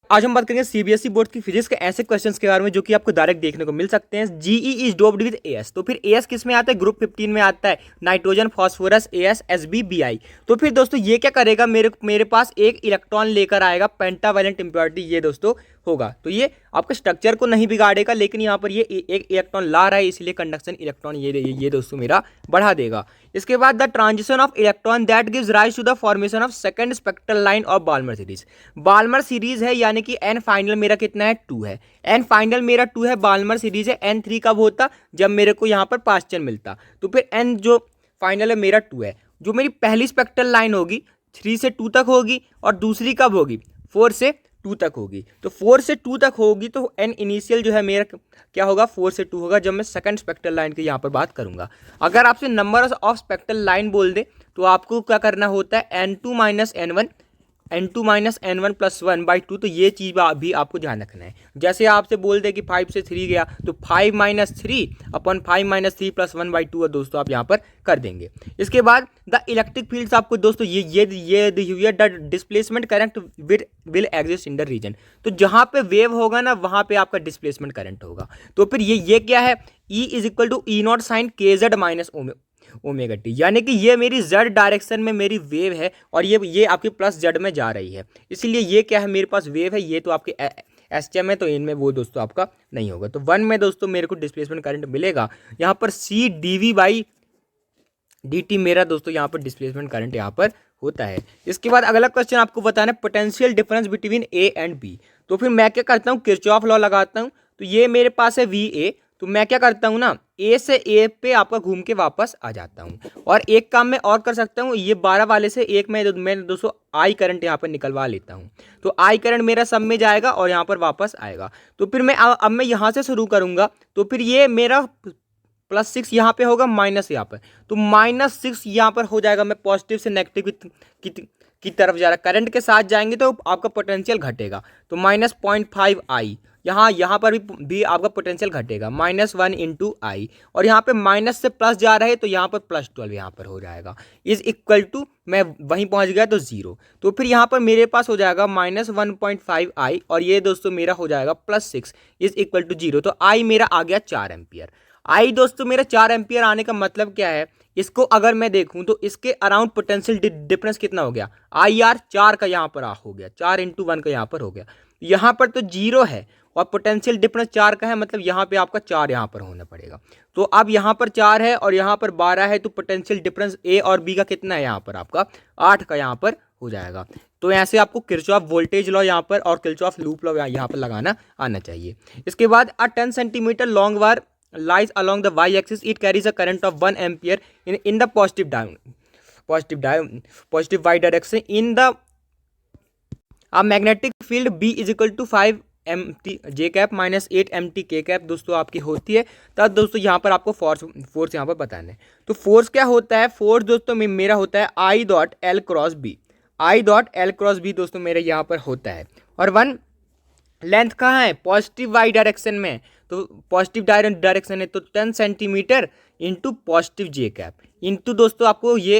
आज हम बात करेंगे सीबीएसई बोर्ड की फिजिक्स के ऐसे क्वेश्चंस के बारे में जो कि आपको डायरेक्ट देखने को मिल सकते हैं। GE is doped with as, तो फिर एएस किस में आता है? ग्रुप 15 में आता है, nitrogen phosphorus as SB BI. तो फिर दोस्तों ये क्या करेगा, मेरे पास एक इलेक्ट्रॉन लेकर आएगा, पेंटावैलेंट इंप्योरिटी ये दोस्तों होगा। तो ये आपके स्ट्रक्चर को नहीं बिगाड़ेगा, लेकिन यहाँ पर ये एक इलेक्ट्रॉन ला रहा है, इसलिए कंडक्शन इलेक्ट्रॉन ये दोस्तों मेरा बढ़ा देगा। इसके बाद the transition of electron that gives rise to the formation of second spectral line of Balmer series. Balmer series है, यानी कि एन फाइनल मेरा कितना है? 2 है। एन फाइनल मेरा 2 है, बाल्मर सीरीज है। एन 3 कब होता? जब मेरे को यहाँ पर पास्चर मिलता। तो फिर एन जो फाइनल है मेरा 2 है। जो मेरी पहली स्पेक्ट्रल लाइन होगी 3 से 2 तक होगी, और दूसरी कब होगी? 4 से 2 तक होगी। तो 4 से 2 तक होगी, तो एन इनिशियल जो है मेरा क्या होगा? 4 से 2 होगा, जब मैं सेकंड स्पेक्ट्रल लाइन की यहाँ पर बात करूंगा। अगर आपसे नंबर ऑफ स्पेक्ट्रल लाइन बोल दे तो आपको क्या करना होता है? n2 minus n one plus 1/2। तो ये चीज़ भी आपको ध्यान रखना है। जैसे आपसे बोल दे कि 5 से 3 गया, तो 5 माइनस 3 अपॉन 5 माइनस 3 प्लस 1/2 दोस्तों आप यहाँ पर कर देंगे। इसके बाद द इलेक्ट्रिक फील्ड्स आपको दोस्तों ये दी हुई है, the displacement current will exist in the region. तो जहाँ पे वेव होगा ना, वहाँ पे आपका डिस्प्लेसमेंट करंट होगा। तो फिर ये क्या है? E is equal to E naught sine k Z minus omega T, यानी कि ये मेरी जेड डायरेक्शन में मेरी वेव है, और ये आपकी प्लस जेड में जा रही है। इसलिए ये क्या है? मेरे पास वेव है, ये तो आपके एसटीएम है, तो इनमें वो दोस्तों आपका नहीं होगा। तो 1 में दोस्तों मेरे को डिस्प्लेसमेंट करंट मिलेगा यहाँ पर सी डीवी बाई dt मेरा दोस्तों यहाँ पर डिस्प्लेसमेंट करंट यहाँ पर होता है। इसके बाद अगला क्वेश्चन आपको बताना है potential difference between A and B. तो फिर मैं क्या करता हूँ? किरचॉफ लॉ लगाता हूँ। तो ये मेरे पास है वी ए, तो मैं क्या करता हूँ ना, ए से ए पे आपका घूम के वापस आ जाता हूँ। और एक काम मैं और कर सकता हूँ, ये 12 वाले से एक मैं दोस्तों आई करंट यहाँ पर निकलवा लेता हूँ। तो आई करंट मेरा सब में जाएगा और यहाँ पर वापस आएगा। तो फिर मैं अब मैं यहाँ से शुरू करूँगा। तो फिर ये मेरा +6 यहाँ पे होगा, माइनस यहाँ पर, तो -6 यहाँ पर हो जाएगा। मैं पॉजिटिव से नेगेटिव की तरफ जा रहा, करंट के साथ जाएंगे तो आपका पोटेंशियल घटेगा। तो -0.5 आई, यहाँ पर भी आपका पोटेंशियल घटेगा, -1 इंटू आई। और यहाँ पे माइनस से प्लस जा रहे हैं, तो यहाँ पर +12 यहाँ पर हो जाएगा, इज इक्वल टू, मैं वहीं पहुँच गया तो 0। तो फिर यहाँ पर मेरे पास हो जाएगा -1.5 आई, और ये दोस्तों मेरा हो जाएगा +6 इज इक्वल टू 0। तो आई मेरा आ गया 4 एम्पियर। आई दोस्तों मेरा 4 एम्पियर आने का मतलब क्या है? इसको अगर मैं देखूं तो इसके अराउंड पोटेंशियल डिफरेंस कितना हो गया? आई आर 4 का यहाँ पर हो गया, 4 इंटू 1 का यहाँ पर हो गया। यहाँ पर तो 0 है और पोटेंशियल डिफरेंस 4 का है, मतलब यहाँ पे आपका 4 यहाँ पर होना पड़ेगा। तो अब यहाँ पर 4 है और यहाँ पर 12 है, तो पोटेंशियल डिफरेंस ए और बी का कितना है? यहाँ पर आपका 8 का यहाँ पर हो जाएगा। तो ऐसे आपको किरचॉफ वोल्टेज लॉ यहाँ पर और किरचॉफ लूप लॉ यहाँ पर लगाना आना चाहिए। इसके बाद 10 centimetre long wire lies along the y-axis. It carries a current of 1 ampere in the positive y direction. In the a magnetic field B is equal to 5 mt j cap minus 8 mt k cap दोस्तों आपकी होती है। तब दोस्तों यहाँ पर आपको force यहाँ पर बताना है। तो फोर्स क्या होता है? फोर्स दोस्तों मेरा होता है I dot L cross B, I dot L cross B दोस्तों मेरे यहाँ पर होता है। और 1 लेंथ कहाँ है? पॉजिटिव वाई डायरेक्शन में, तो पॉजिटिव डायरेक्शन है, तो 10 सेंटीमीटर इंटू पॉजिटिव जे कैप इंटू दोस्तों आपको ये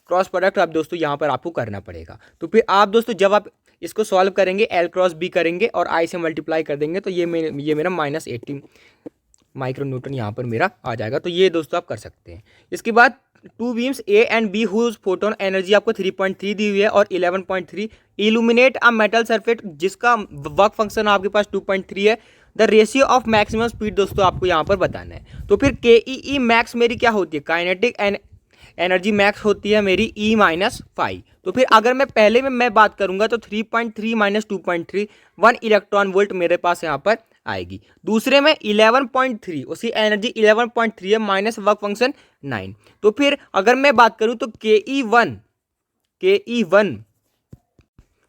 क्रॉस प्रोडक्ट आप दोस्तों यहाँ पर आपको करना पड़ेगा। तो फिर आप दोस्तों जब आप इसको सॉल्व करेंगे, एल क्रॉस बी करेंगे और आई से मल्टीप्लाई कर देंगे, तो ये मेरा -18 माइक्रो न्यूटन यहाँ पर मेरा आ जाएगा। तो ये दोस्तों आप कर सकते हैं। इसके बाद 2 beams A and B whose photon energy आपको 3.3 दी हुई है और 11.3 इल्यूमिनेट अ मेटल सरफेस जिसका वर्क फंक्शन आपके पास 2.3 है। The ratio of maximum speed दोस्तों आपको यहाँ पर बताना है। तो फिर के ई मैक्स मेरी क्या होती है? काइनेटिक एनर्जी मैक्स होती है मेरी E-5। तो फिर अगर मैं पहले में मैं बात करूंगा तो 3.3 माइनस 2.3 1 इलेक्ट्रॉन वोल्ट मेरे पास यहाँ पर आएगी। दूसरे में 11.3, उसी एनर्जी 11.3 है, माइनस वर्क फंक्शन 9। तो फिर अगर मैं बात करूं तो के ई वन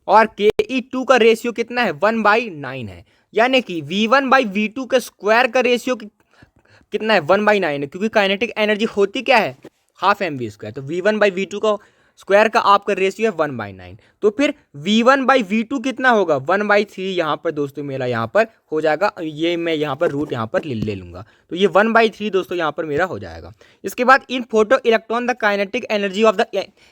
और के ई टू का रेशियो कितना है? 1/9 है, यानी कि V1/V2 के स्क्वायर का रेशियो कितना है? 1/9 है, क्योंकि काइनेटिक एनर्जी होती क्या है? Half mv²। तो V1/V2 का स्क्वायर का आपका रेशियो है 1/9। तो फिर V1/V2 कितना होगा? 1/3 यहाँ पर दोस्तों मेरा यहाँ पर हो जाएगा। ये मैं यहाँ पर रूट यहाँ पर ले लूँगा, तो ये 1/3 दोस्तों यहाँ पर मेरा हो जाएगा। इसके बाद in photo electron the kinetic energy of the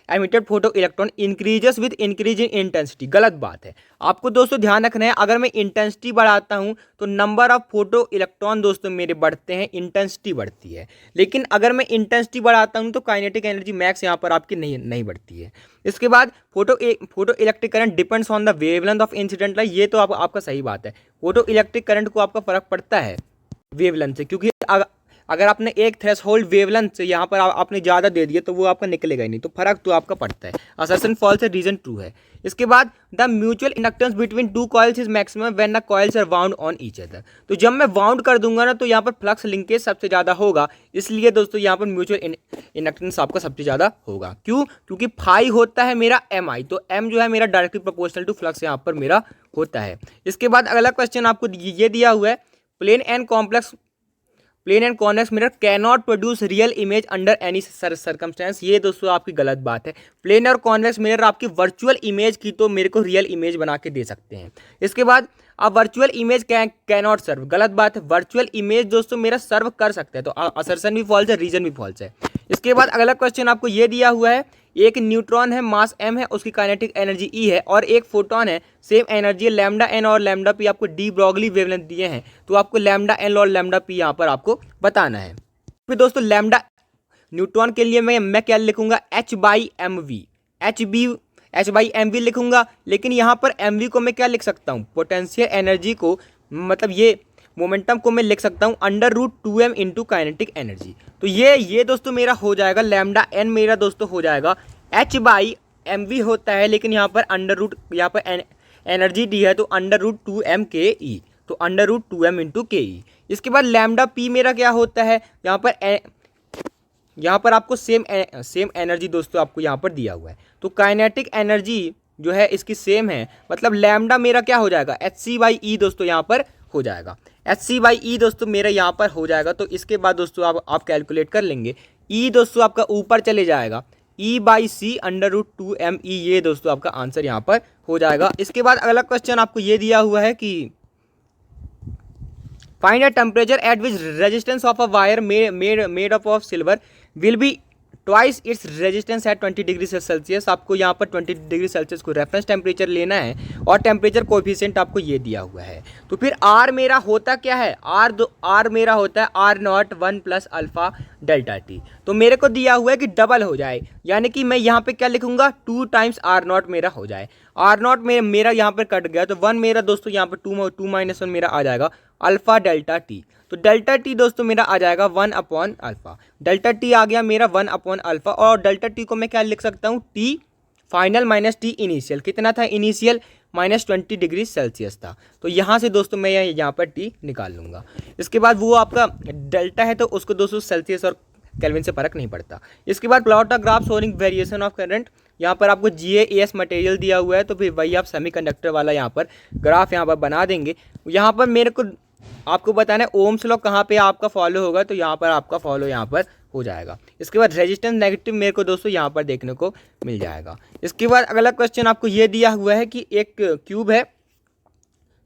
emitted photo electron increases with increase in intensity. गलत बात है। आपको दोस्तों ध्यान रखना है, अगर मैं इंटेंसिटी बढ़ाता हूं तो नंबर ऑफ फोटो इलेक्ट्रॉन दोस्तों मेरे बढ़ते हैं, इंटेंसिटी बढ़ती है। लेकिन अगर मैं इंटेंसिटी बढ़ाता हूं तो काइनेटिक एनर्जी मैक्स यहाँ पर आपकी नहीं बढ़ती है। इसके बाद photo electric current depends on the wavelength of incident light. ये तो आपका सही बात है, फोटो इलेक्ट्रिक करंट को आपका फर्क पड़ता है वेवलेंथ से, क्योंकि अगर आपने एक थ्रेशोल्ड वेवलेंथ से यहाँ पर आपने ज़्यादा दे दिया तो वो आपका निकलेगा ही नहीं, तो फर्क तो आपका पड़ता है। असर्शन फॉल्स है, रीजन ट्रू है। इसके बाद the mutual inductance between two coils is maximum when the coils are wound on each other. तो जब मैं वाउंड कर दूंगा ना तो यहाँ पर फ्लक्स लिंकेज सबसे ज़्यादा होगा, इसलिए दोस्तों यहाँ पर म्यूचुअल इंडक्टेंस आपका सबसे ज़्यादा होगा। क्यों? क्योंकि फाई होता है मेरा MI, तो M जो है मेरा डायरेक्टली प्रोपोर्शनल टू फ्लक्स यहाँ पर मेरा होता है। इसके बाद अगला क्वेश्चन आपको ये दिया हुआ है, plane and convex mirror can not produce real image under any circumstance. ये दोस्तों आपकी गलत बात है। प्लेन और कॉन्वेक्स मिरर आपकी वर्चुअल इमेज की तो मेरे को रियल इमेज बना के दे सकते हैं। इसके बाद अब virtual image can not serve, गलत बात है। वर्चुअल इमेज दोस्तों मेरा सर्व कर सकते हैं, तो असर्शन भी फॉल्स है, रीजन भी फॉल्स है। इसके बाद अगला क्वेश्चन आपको ये दिया हुआ है, एक न्यूट्रॉन है, मास m है, उसकी काइनेटिक एनर्जी E है, और एक फोटोन है, सेम एनर्जी है, लैम्डा n और लैम्डा p आपको डी ब्रॉगली वेवलेंथ दिए हैं, तो आपको लैम्डा n और लैम्डा p यहाँ पर आपको बताना है। फिर दोस्तों लैम्डा न्यूट्रॉन के लिए मैं क्या लिखूंगा, H/mv लिखूंगा, लेकिन यहाँ पर mv को मैं क्या लिख सकता हूँ, पोटेंशियल एनर्जी को, मतलब ये मोमेंटम को मैं लिख सकता हूँ √2m इंटू काइनेटिक एनर्जी। तो ये दोस्तों मेरा हो जाएगा, लैम्डा n मेरा दोस्तों हो जाएगा H/mv होता है, लेकिन यहाँ पर यहाँ पर एनर्जी दी है तो √2m ke, तो √2m इंटू ke। इसके बाद लैम्डा p मेरा क्या होता है, यहाँ पर आपको सेम एनर्जी दोस्तों आपको यहाँ पर दिया हुआ है, तो काइनेटिक एनर्जी जो है इसकी सेम है, मतलब लैम्डा मेरा क्या हो जाएगा, hc/e दोस्तों यहाँ पर हो जाएगा, hc/e दोस्तों मेरा यहाँ पर हो जाएगा। तो इसके बाद दोस्तों आप कैलकुलेट कर लेंगे, e दोस्तों आपका ऊपर चले जाएगा, E/c √2me, ये दोस्तों आपका आंसर यहाँ पर हो जाएगा। इसके बाद अगला क्वेश्चन आपको ये दिया हुआ है कि find a temperature at which resistance of a wire made up of silver will be twice its resistance at 20 degree Celsius. आपको यहाँ पर 20 डिग्री सेल्सियस को रेफरेंस टेम्परेचर लेना है, और टेम्परेचर कोएफिशिएंट आपको ये दिया हुआ है। तो फिर R मेरा होता क्या है, R मेरा होता है R0 1 + अल्फा डेल्टा T। तो मेरे को दिया हुआ है कि डबल हो जाए, यानी कि मैं यहाँ पे क्या लिखूंगा, 2 टाइम्स R0 मेरा हो जाए। R0 मेरा यहाँ पर कट गया, तो 1 मेरा दोस्तों यहाँ पर 2 - 1 मेरा आ जाएगा अल्फा डेल्टा T। तो डेल्टा T दोस्तों मेरा आ जाएगा 1/अल्फा। डेल्टा T आ गया मेरा 1/अल्फा, और डेल्टा T को मैं क्या लिख सकता हूँ, T final minus T initial. कितना था इनिशियल, -20 डिग्री सेल्सियस था। तो यहाँ से दोस्तों मैं यहाँ पर T निकाल लूँगा। इसके बाद वो आपका डेल्टा है तो उसको दोस्तों सेल्सियस और केल्विन से फर्क नहीं पड़ता। इसके बाद plot a graph showing variation of current. यहाँ पर आपको GaAs मटेरियल दिया हुआ है, तो फिर वही आप सेमीकंडक्टर वाला यहाँ पर ग्राफ यहाँ पर बना देंगे। यहाँ पर मेरे को आपको बताना है ओम्स लॉ कहाँ पे आपका फॉलो होगा, तो यहाँ पर आपका फॉलो यहाँ पर हो जाएगा। इसके बाद रेजिस्टेंस नेगेटिव मेरे को दोस्तों यहाँ पर देखने को मिल जाएगा। इसके बाद अगला क्वेश्चन आपको ये दिया हुआ है कि एक क्यूब है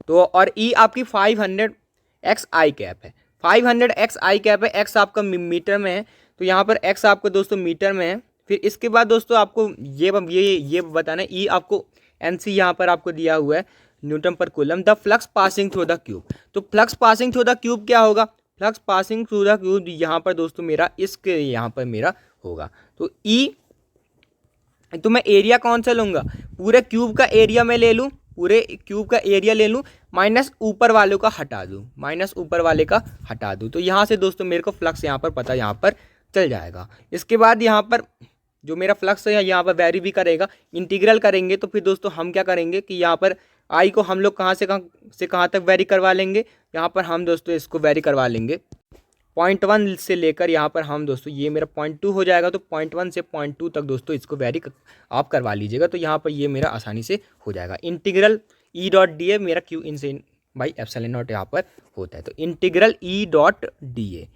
तो, और E आपकी 500 xi कैप है, 500 xi कैप है, x आपका मीटर में है, तो यहाँ पर x आपको दोस्तों मीटर में है। फिर इसके बाद दोस्तों आपको ये बताना है, E आपको NC यहाँ पर आपको दिया हुआ है newton per coulomb. The flux passing through the cube, तो flux passing through the cube क्या होगा, flux passing through the cube यहाँ पर दोस्तों मेरा इसके यहाँ पर मेरा होगा। तो E, तो मैं एरिया कौन सा लूँगा, पूरे क्यूब का एरिया मैं ले लूँ, पूरे क्यूब का एरिया ले लूँ, माइनस ऊपर वालों का हटा दूँ, माइनस ऊपर वाले का हटा दूँ। तो यहाँ से दोस्तों मेरे को फ्लक्स यहाँ पर पता यहाँ पर चल जाएगा। इसके बाद यहाँ पर जो मेरा फ्लक्स है यहाँ पर वेरी भी करेगा, इंटीग्रल करेंगे तो फिर दोस्तों हम क्या करेंगे कि यहाँ पर आई को हम लोग कहाँ से कहाँ तक वेरी करवा लेंगे, यहाँ पर हम दोस्तों इसको वेरी करवा लेंगे 0.1 से लेकर यहाँ पर हम दोस्तों ये मेरा 0.2 हो जाएगा, तो 0.1 से 0.2 तक दोस्तों इसको वेरी आप करवा लीजिएगा। तो यहाँ पर ये मेरा आसानी से हो जाएगा। इंटीग्रल E.dA मेरा Q in by epsilon not यहाँ पर होता है, तो इंटीग्रल E.dA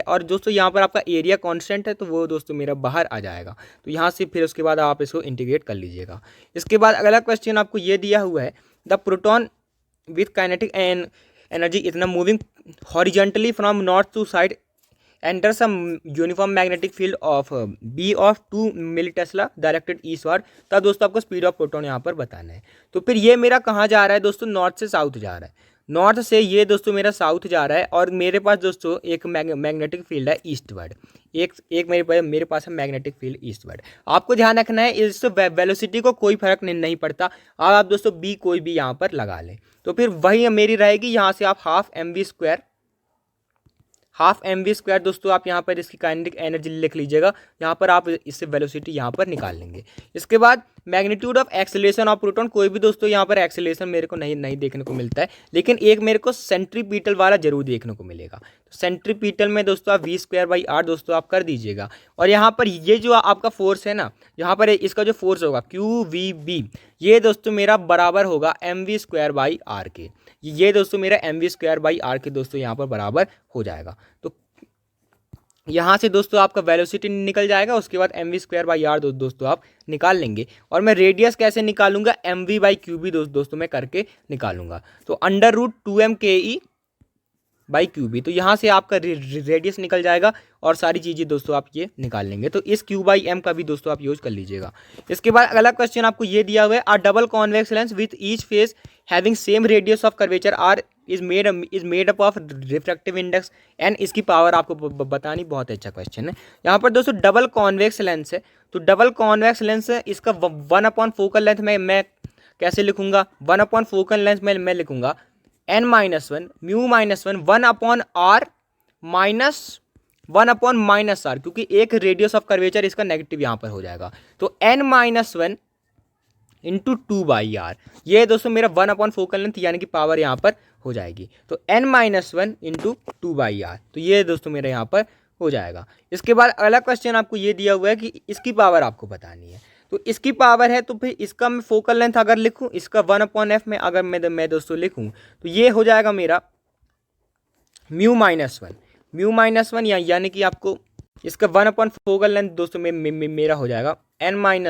और दोस्तों यहाँ पर आपका एरिया कांस्टेंट है, तो वो दोस्तों मेरा बाहर आ जाएगा। तो यहाँ से फिर उसके बाद आप इसको इंटीग्रेट कर लीजिएगा। इसके बाद अगला क्वेश्चन आपको ये दिया हुआ है, the proton with kinetic energy इतना moving horizontally from north to south enter some uniform magnetic field of B of 2 milli tesla directed eastward, तब दोस्तों आपको स्पीड ऑफ प्रोटॉन यहाँ पर बताना है। तो फिर ये मेरा कहाँ जा रहा है दोस्तों, नॉर्थ से साउथ जा रहा है, नॉर्थ से ये दोस्तों मेरा साउथ जा रहा है, और मेरे पास दोस्तों एक मैग्नेटिक फील्ड है ईस्टवर्ड, एक मेरे पास है मैग्नेटिक फील्ड ईस्टवर्ड। आपको ध्यान रखना है इस वेलोसिटी को कोई फर्क नहीं पड़ता। अब आप दोस्तों बी कोई भी यहाँ पर लगा लें, तो फिर वही मेरी रहेगी। यहाँ से आप हाफ एम वी स्क्वायर दोस्तों आप यहाँ पर इसकी काइनेटिक एनर्जी लिख लीजिएगा। यहाँ पर आप इससे वेलोसिटी यहाँ पर निकाल लेंगे। इसके बाद magnitude of acceleration of proton, कोई भी दोस्तों यहाँ पर एक्सेलरेशन मेरे को नहीं देखने को मिलता है, लेकिन एक मेरे को सेंट्रीपीटल वाला जरूर देखने को मिलेगा। तो सेंट्रीपीटल में दोस्तों आप v²/r दोस्तों आप कर दीजिएगा। और यहाँ पर ये जो आपका फोर्स है ना, यहाँ पर इसका जो फोर्स होगा QVB, ये दोस्तों मेरा बराबर होगा mv²/r के। ये दोस्तों मेरा mv²/r के दोस्तों यहाँ पर बराबर हो जाएगा। तो यहाँ से दोस्तों आपका वेलोसिटी निकल जाएगा, उसके बाद mv²/r दोस्तों आप निकाल लेंगे। और मैं रेडियस कैसे निकालूंगा, mv/qb दोस्तों मैं करके निकालूंगा। तो √2mke/qb, तो यहाँ से आपका रेडियस निकल जाएगा और सारी चीज़ें दोस्तों आप ये निकाल लेंगे। तो इस q/m का भी दोस्तों आप यूज कर लीजिएगा। इसके बाद अगला क्वेश्चन आपको ये दिया हुआ है, अ double convex lens with each face having same radius of curvature R is made up of refractive index and, इसकी पावर आपको बतानी। बहुत अच्छा क्वेश्चन है। यहाँ पर दोस्तों डबल कॉन्वेक्स लेंस है, तो डबल कॉन्वेक्स लेंस इसका 1/4 फोकल लेंथ में मैं कैसे लिखूंगा, 1/4 फोकल लेंथ में मैं लिखूंगा n-1 μ-1 1/r माइनस 1/-r, क्योंकि एक रेडियस ऑफ कर्वेचर इसका नेगेटिव यहाँ पर हो जाएगा। तो n-1 इंटू 2/r, ये दोस्तों मेरा 1/4 फोकल लेंथ यानी कि पावर यहाँ पर हो जाएगी। तो n-1 इंटू 2/r, तो ये दोस्तों मेरा यहाँ पर हो जाएगा। इसके बाद अगला क्वेश्चन आपको ये दिया हुआ है कि इसकी पावर आपको बतानी है। तो इसकी पावर है, तो फिर इसका मैं फोकल लेंथ अगर लिखूं, इसका 1/f में अगर मैं दोस्तों लिखूं, तो ये हो जाएगा मेरा μ-1 यानी कि आपको इसका 1/4 फोकल लेंथ दोस्तों मेरा हो जाएगा n-1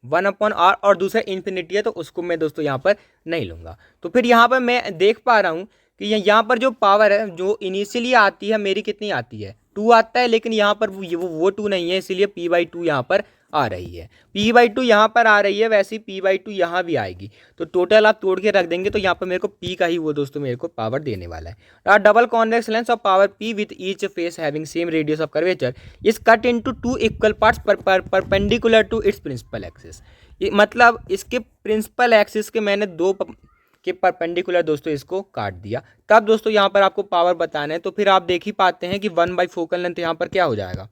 1/r और दूसरा इन्फिनिटी है, तो उसको मैं दोस्तों यहाँ पर नहीं लूँगा। तो फिर यहाँ पर मैं देख पा रहा हूँ कि यहाँ पर जो पावर है जो इनिशियली आती है मेरी कितनी आती है, 2 आता है, लेकिन यहाँ पर वो 2 नहीं है, इसीलिए p/2 यहाँ पर आ रही है। p/2 यहाँ पर आ रही है, वैसे ही p/2 यहाँ भी आएगी। तो टोटल आप तोड़ के रख देंगे, तो यहाँ पर मेरे को p का ही वो दोस्तों मेरे को पावर देने वाला है। Double convex lens of power p with each face having same radius of curvature is cut into 2 equal parts perpendicular to its principal axis. मतलब इसके प्रिंसिपल एक्सिस के मैंने 2 के परपेंडिकुलर दोस्तों इसको काट दिया। तब दोस्तों यहाँ पर आपको पावर बताना है। तो फिर आप देख ही पाते हैं कि 1/4 फोकल लेंथ यहाँ पर क्या हो जाएगा,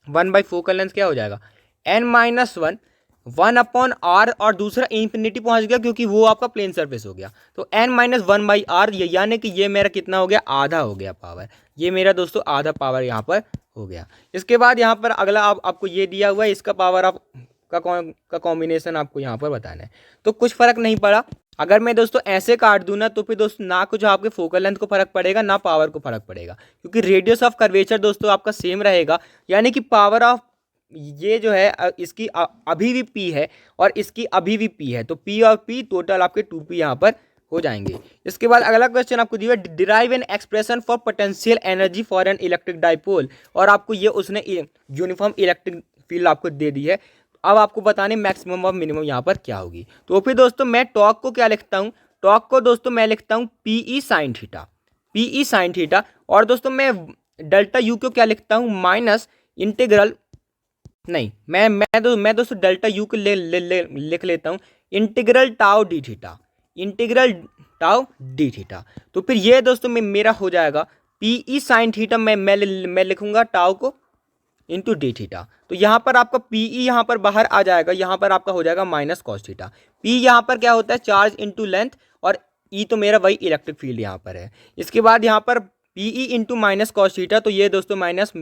1/4 फोकल लेंथ क्या हो जाएगा, n-1 1/r, और दूसरा इन्फिनिटी पहुंच गया क्योंकि वो आपका प्लेन सरफेस हो गया। तो n-1/r यानी कि ये मेरा कितना हो गया, आधा हो गया पावर, ये मेरा दोस्तों आधा पावर यहाँ पर हो गया। इसके बाद यहाँ पर अगला आपको ये दिया हुआ है, इसका पावर आप का कॉम्बिनेशन आपको यहाँ पर बताना है। तो कुछ फर्क नहीं पड़ा, अगर मैं दोस्तों ऐसे काट दूं ना, तो फिर दोस्तों ना कुछ आपके फोकल लेंथ को फर्क पड़ेगा ना पावर को फर्क पड़ेगा, क्योंकि रेडियस ऑफ कर्वेचर दोस्तों आपका सेम रहेगा। यानी कि पावर ऑफ ये जो है इसकी अभी भी p है और इसकी अभी भी p है, तो p और p टोटल आपके 2p यहाँ पर हो जाएंगे। इसके बाद अगला क्वेश्चन आपको दिया, derive an expression for potential energy for an electric dipole, और आपको ये उसने यूनिफॉर्म इलेक्ट्रिक फील्ड आपको दे दी है। अब आपको बताने मैक्सिमम और मिनिमम यहाँ पर क्या होगी। तो फिर दोस्तों मैं टॉर्क को क्या लिखता हूँ, टॉर्क को दोस्तों मैं लिखता हूँ PE sin थीटा, और दोस्तों मैं डेल्टा U को क्या लिखता हूँ, माइनस इंटीग्रल, नहीं मैं दोस्तों डेल्टा U को लिख लेता हूँ इंटीग्रल टाउ डी थीटा। तो फिर ये दोस्तों मेरा हो जाएगा PE sin थीटा, मैं लिखूंगा टाउ को इंटू डी थीटा। तो यहाँ पर आपका PE यहाँ पर बाहर आ जाएगा, यहाँ पर आपका हो जाएगा माइनस कॉस थीटा। P यहाँ पर क्या होता है, चार्ज इंटू लेंथ, और E तो मेरा वही इलेक्ट्रिक फील्ड यहाँ पर है। इसके बाद यहाँ पर PE into minus cos theta, तो ये दोस्तों माइनस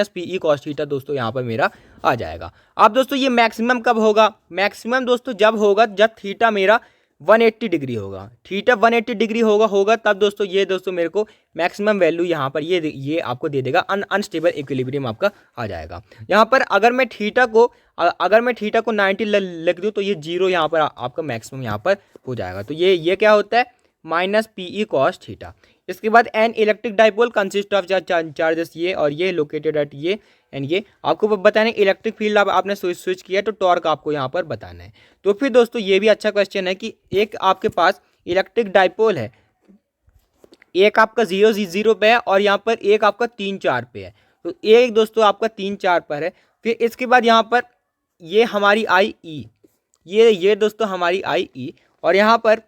PE कॉस थीटा दोस्तों यहाँ पर मेरा आ जाएगा। अब दोस्तों ये मैक्सिमम कब होगा, मैक्सिमम दोस्तों जब होगा जब थीटा मेरा 180 डिग्री होगा, थीटा 180 डिग्री होगा तब दोस्तों ये दोस्तों मेरे को मैक्सिमम वैल्यू यहाँ पर ये आपको दे देगा, अनस्टेबल इक्विलिब्रियम आपका आ जाएगा। यहाँ पर अगर मैं थीटा को 90 लिख दूँ, तो ये 0 यहाँ पर आपका मैक्सिमम यहाँ पर हो जाएगा। तो ये क्या होता है, माइनस PE कॉस थीटा। इसके बाद an electric dipole consist of charges ये और ये लोकेटेड एट ये एंड ये आपको बताना है। इलेक्ट्रिक फील्ड आपने स्विच किया तो टॉर्क आपको यहाँ पर बताना है। तो फिर दोस्तों ये भी अच्छा क्वेश्चन है कि एक आपके पास इलेक्ट्रिक डाइपोल है, एक आपका 0 पे है और यहाँ पर एक आपका 3 4 पे है। तो एक दोस्तों आपका 3 4 पर है। फिर इसके बाद यहाँ पर ये हमारी आई ई, ये दोस्तों हमारी आई ई, और यहाँ पर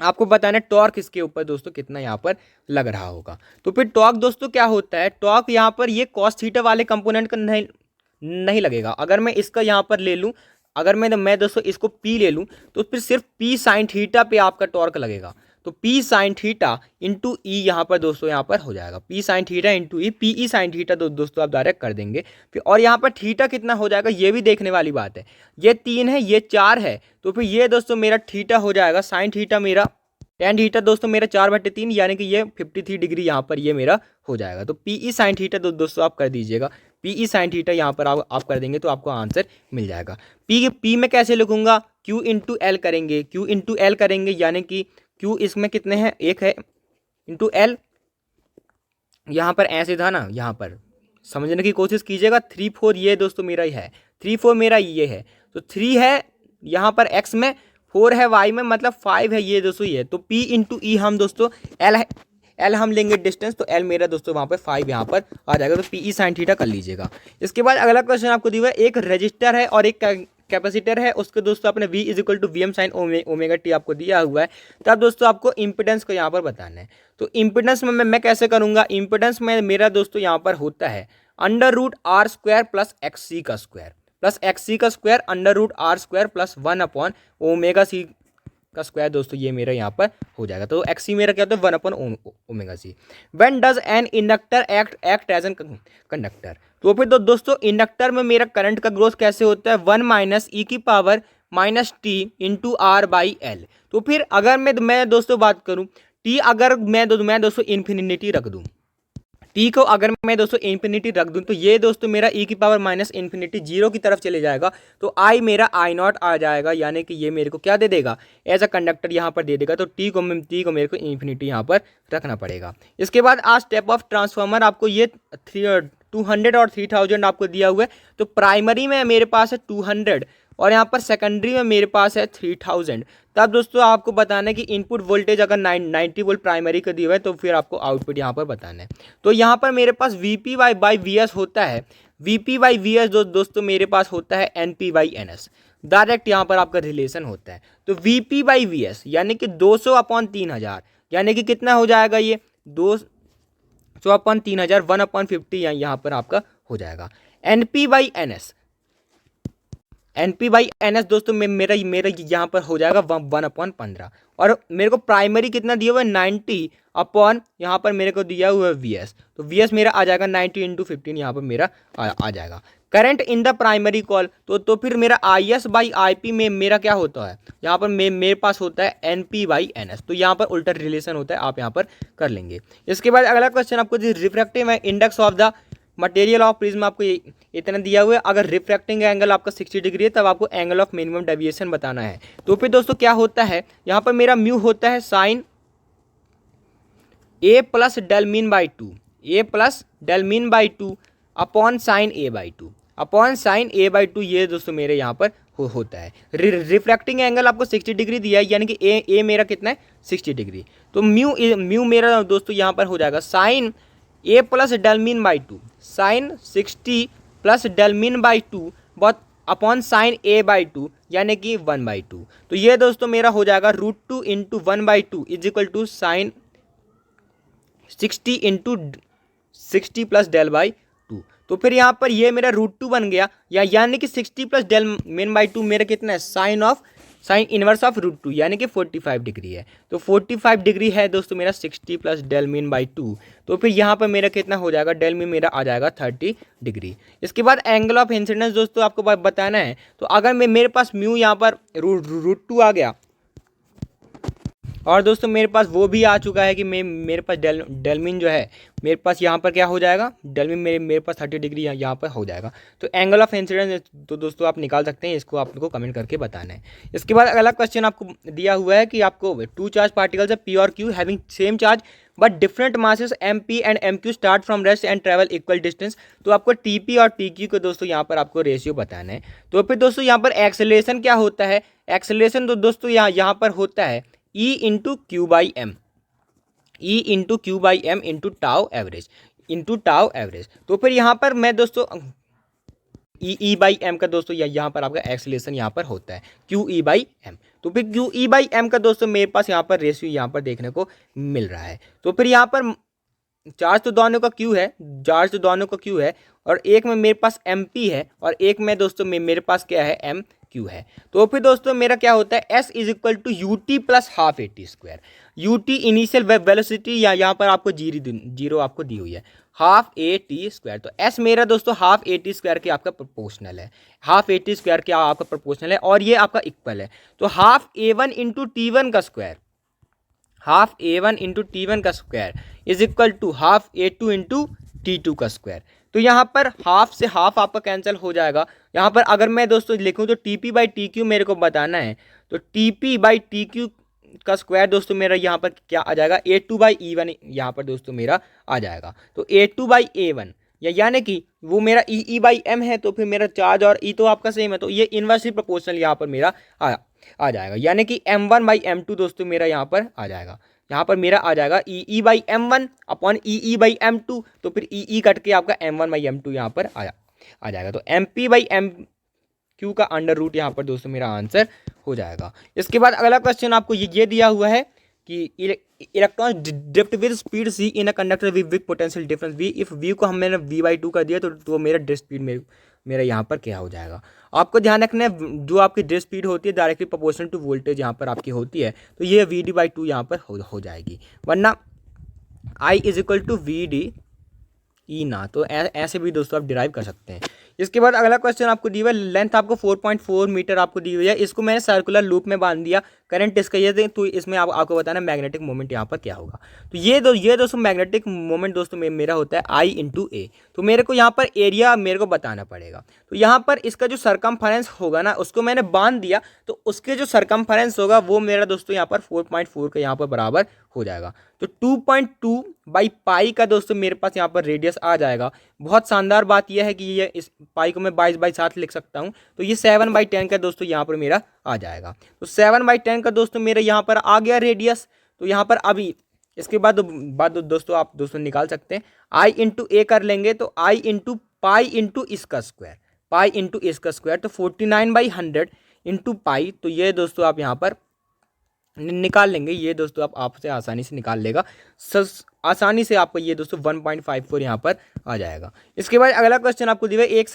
आपको बताना है टॉर्क इसके ऊपर दोस्तों कितना यहाँ पर लग रहा होगा। तो फिर टॉर्क दोस्तों क्या होता है, टॉर्क यहाँ पर ये कॉस थीटा वाले कंपोनेंट का नहीं लगेगा। अगर मैं इसका यहाँ पर ले लूँ, अगर मैं दोस्तों इसको पी ले लूँ तो फिर सिर्फ पी साइन थीटा पे आपका टॉर्क लगेगा। तो पी साइन थीटा इंटू ई यहाँ पर दोस्तों यहाँ पर हो जाएगा, पी साइन थीटा इंटू ई, पी ई साइन थीटा दोस्तों आप डायरेक्ट कर देंगे। फिर और यहाँ पर थीटा कितना हो जाएगा ये भी देखने वाली बात है। ये 3 है, ये 4 है, तो फिर ये दोस्तों मेरा थीटा हो जाएगा साइन थीटा मेरा टेन थीटा दोस्तों मेरा 4/3, यानी कि ये 53 डिग्री यहाँ पर ये मेरा हो जाएगा। तो पी ई साइन थीटा दोस्तों आप कर दीजिएगा, पी ई साइन थीटा यहाँ पर आप कर देंगे तो आपको आंसर मिल जाएगा। पी में कैसे लिखूंगा, क्यू इंटू एल करेंगे, क्यू इंटू एल करेंगे, यानी कि क्यू इसमें कितने हैं, एक है, इंटू एल यहाँ पर ऐसे था ना, यहाँ पर समझने की कोशिश कीजिएगा। 3 4 ये दोस्तों मेरा ही है, 3 4 मेरा ये है, तो 3 है यहाँ पर एक्स में, 4 है वाई में, मतलब 5 है ये दोस्तों ये। तो P इंटू ई हम दोस्तों एल हम लेंगे डिस्टेंस, तो एल मेरा दोस्तों वहाँ पर 5 यहाँ पर आ जाएगा। तो पी ई साइन थीटा कर लीजिएगा। इसके बाद अगला क्वेश्चन आपको दिया हुआ है, एक रजिस्टर है और एक कैपेसिटर है, उसके दोस्तों आपने V is equal to V M sine omega T आपको दिया हुआ है। तब दोस्तों आपको इंपिडेंस को यहाँ पर बताना है। तो इंपिडेंस में मैं कैसे करूँगा, इंपिडेंस में मेरा दोस्तों यहाँ पर होता है √r² प्लस XC का स्क्वायर प्लस XC का स्क्वायर √r² प्लस 1/ω/c का स्क्वायर दोस्तों ये मेरा यहाँ पर हो जाएगा। तो XC मेरा क्या होता है 1/ω/c। When does an inductor act as an conductor, तो फिर दोस्तों इंडक्टर में मेरा करंट का ग्रोथ कैसे होता है 1 - e⁻⁻t into R by L. तो फिर अगर मैं दोस्तों बात करूँ टी, अगर मैं दोस्तों इन्फिनिटी रख दूँ, टी को अगर मैं दोस्तों इन्फिनिटी रख दूं तो ये दोस्तों मेरा e⁻⁻∞ 0 की तरफ चले जाएगा। तो आई मेरा I0 आ जाएगा, यानी कि ये मेरे को क्या दे देगा, एज अ कंडक्टर यहाँ पर दे देगा। तो टी को मेरे को इन्फिनिटी यहाँ पर रखना पड़ेगा। इसके बाद आज स्टेप ऑफ ट्रांसफार्मर आपको ये 200 और 3000 आपको दिया हुआ है। तो प्राइमरी में मेरे पास है 200 और यहाँ पर सेकेंडरी में मेरे पास है 3000। तब दोस्तों आपको बताना है कि इनपुट वोल्टेज अगर 90 वोल्ट प्राइमरी का दिया हुआ है तो फिर आपको आउटपुट यहाँ पर बताना है। तो यहाँ पर मेरे पास VP/VS होता है, VP/VS दोस्तों मेरे पास होता है NP/NS, डायरेक्ट यहाँ पर आपका रिलेशन होता है। तो VP/VS यानी कि 200/3000, यानी कि कितना हो जाएगा ये 200/3000 1/50 यहाँ पर आपका हो जाएगा। NP/NS दोस्तों मेरा यहाँ पर हो जाएगा 1/15। और मेरे को प्राइमरी कितना दिया हुआ है 90 अपॉन यहाँ पर मेरे को दिया हुआ है VS, तो VS मेरा आ जाएगा 90 × 15 यहाँ पर मेरा आ जाएगा। Current in the primary call, तो फिर मेरा IS/IP में मेरा क्या होता है, यहाँ पर मेरे पास होता है NP/NS। तो यहाँ पर उल्टा रिलेशन होता है, आप यहाँ पर कर लेंगे। इसके बाद अगला क्वेश्चन आपको refractive index of the material of prism आपको इतना दिया हुआ है। अगर रिफ्रैक्टिंग एंगल आपका 60 डिग्री है तब आपको एंगल ऑफ मिनिमम डेविएशन बताना है। तो फिर दोस्तों क्या होता है, यहाँ पर मेरा म्यू होता है sine A plus del min by 2, A plus del min by 2 upon sine A/2 upon sine A/2, ये दोस्तों मेरे यहाँ पर होता है। रिफ्रैक्टिंग एंगल आपको 60 डिग्री दिया है, यानी कि ए मेरा कितना है 60 डिग्री। तो म्यू मेरा दोस्तों यहाँ पर हो जाएगा sine A plus del min by 2, sine 60 plus del min by 2 बहुत अपॉन साइन A/2 यानी कि 1/2। तो ये दोस्तों मेरा हो जाएगा √2 into 1/2 is equal to sine 60 into 60 plus del by 2। तो फिर यहाँ पर ये मेरा √2 बन गया, यानी कि 60 प्लस डेल मीन बाई 2 मेरा कितना है साइन इनवर्स ऑफ √2 यानी कि 45 डिग्री है। तो 45 डिग्री है दोस्तों मेरा 60 प्लस डेल मीन बाई 2। तो फिर यहाँ पर मेरा कितना हो जाएगा, डेल मीन मेरा आ जाएगा 30 डिग्री। इसके बाद एंगल ऑफ इंसिडेंस दोस्तों आपको बताना है। तो अगर मेरे पास म्यू यहाँ पर √2 आ गया, और दोस्तों मेरे पास वो भी आ चुका है कि मेरे पास डेलमिन जो है मेरे पास यहाँ पर क्या हो जाएगा, डेलमिन मेरे पास 30 डिग्री यहाँ पर हो जाएगा। तो एंगल ऑफ इंसिडेंस तो दोस्तों आप निकाल सकते हैं, इसको आपको कमेंट करके बताना है। इसके बाद अगला क्वेश्चन आपको दिया हुआ है कि आपको टू चार्ज पार्टिकल्स है पी और Q having same charge but different masses M P and M Q start from rest and travel equal distance. तो आपको टी पी और टी क्यू को दोस्तों यहाँ पर आपको रेशियो बताना है। तो फिर दोस्तों यहाँ पर एक्सेलरेशन क्या होता है, एक्सेलरेशन तो दोस्तों यहाँ पर होता है E into Q by M, E into Q by M into tau average, into tau average. तो फिर यहाँ पर मैं दोस्तों ई बाई एम का दोस्तों यहाँ पर आपका एक्सेलरेशन यहाँ पर होता है क्यू ई बाई एम। तो फिर क्यू ई बाई एम का दोस्तों मेरे पास यहाँ पर रेशियो यहाँ पर देखने को मिल रहा है। तो फिर यहाँ पर चार्ज तो दोनों का क्यू है, चार्ज तो दोनों का क्यू है, और एक में मेरे पास एम पी है और एक में दोस्तों मेरे पास क्या है एम क्यू है। तो फिर दोस्तों मेरा क्या होता है S is equal to U T plus half A T square. U T initial velocity या यहाँ पर आपको जीरो आपको दी हुई है, हाफ ए टी स्क्वायर। तो एस मेरा दोस्तों हाफ ए टी स्क्वायर के आपका प्रोपोर्शनल है, हाफ ए टी स्क्वायर के आपका प्रोपोर्शनल है और ये आपका इक्वल है। तो half A one into T one का square, half A one into T one का square is equal to half A two into T two का स्क्वायर। तो यहाँ पर हाफ से हाफ आपका कैंसिल हो जाएगा। यहाँ पर अगर मैं दोस्तों लिखूँ तो T P by T Q मेरे को बताना है, तो T P by T Q का स्क्वायर दोस्तों मेरा यहाँ पर क्या आ जाएगा ए टू बाई ई वन यहाँ पर दोस्तों मेरा आ जाएगा। तो ए टू बाई ए वन यानी कि वो मेरा ई बाई एम है, तो फिर मेरा चार्ज और ई तो आपका सेम है, तो ये इन्वर्सली प्रोपोर्शनल यहाँ पर मेरा आ जाएगा। यानी कि M one by M two दोस्तों मेरा यहाँ पर आ जाएगा, यहाँ पर मेरा आ जाएगा E by M one upon E by M two. तो फिर ई कट के आपका M one by M two यहाँ पर आ जाएगा। तो M P by M Q का अंडर रूट यहाँ पर दोस्तों मेरा आंसर हो जाएगा। इसके बाद अगला क्वेश्चन आपको ये दिया हुआ है कि electron drift with speed C in a conductor with potential difference V, if V को मैंने वी बाई टू कर दिया तो मेरा ड्रिफ्ट स्पीड मेरा यहाँ पर क्या हो जाएगा। आपको ध्यान रखना है जो आपकी ड्रिफ्ट स्पीड होती है डायरेक्टली प्रोपोर्शनल टू वोल्टेज यहाँ पर आपकी होती है, तो ये वी डी बाई टू यहाँ पर हो जाएगी, वरना I is equal to V D E ना। तो ऐसे भी दोस्तों आप डिराइव कर सकते हैं। इसके बाद अगला क्वेश्चन आपको दी हुआ है, लेंथ आपको 4.4 मीटर आपको दी हुई है, इसको मैंने सर्कुलर लूप में बांध दिया, करंट इसका ये दे, तो इसमें आपको बताना मैग्नेटिक मोमेंट यहाँ पर क्या होगा। तो ये दोस्तों मैग्नेटिक मोमेंट दोस्तों मेरा होता है आई इंटू ए। तो मेरे को यहाँ पर एरिया मेरे को बताना पड़ेगा। तो यहाँ पर इसका जो सरकमफरेंस होगा ना उसको मैंने बांध दिया, तो उसके जो सरकमफरेंस होगा वो मेरा दोस्तों यहाँ पर 4.4 के यहाँ पर बराबर हो जाएगा। तो 2.2 बाई पाई का दोस्तों मेरे पास यहाँ पर रेडियस आ जाएगा। बहुत शानदार बात यह है कि ये इस पाई को मैं 22/7 लिख सकता हूँ, तो ये 7/10 का दोस्तों यहाँ पर मेरा आ जाएगा। तो 7/10 का दोस्तों मेरा यहाँ पर आ गया रेडियस। तो यहाँ पर अभी इसके बाद दोस्तों आप दोस्तों निकाल सकते हैं, आई इंटू ए कर लेंगे तो आई इंटू पाई इंटू इसका स्क्वायर, पाई इंटू इसका स्क्वायर, तो 49/100 इंटू पाई। तो ये दोस्तों आप यहाँ पर निकाल लेंगे, ये दोस्तों आप आपसे आसानी से निकाल लेगा, आसानी से आपको ये दोस्तों 1.54 यहाँ पर आ जाएगा। इसके बाद अगला क्वेश्चन आपको दिया एक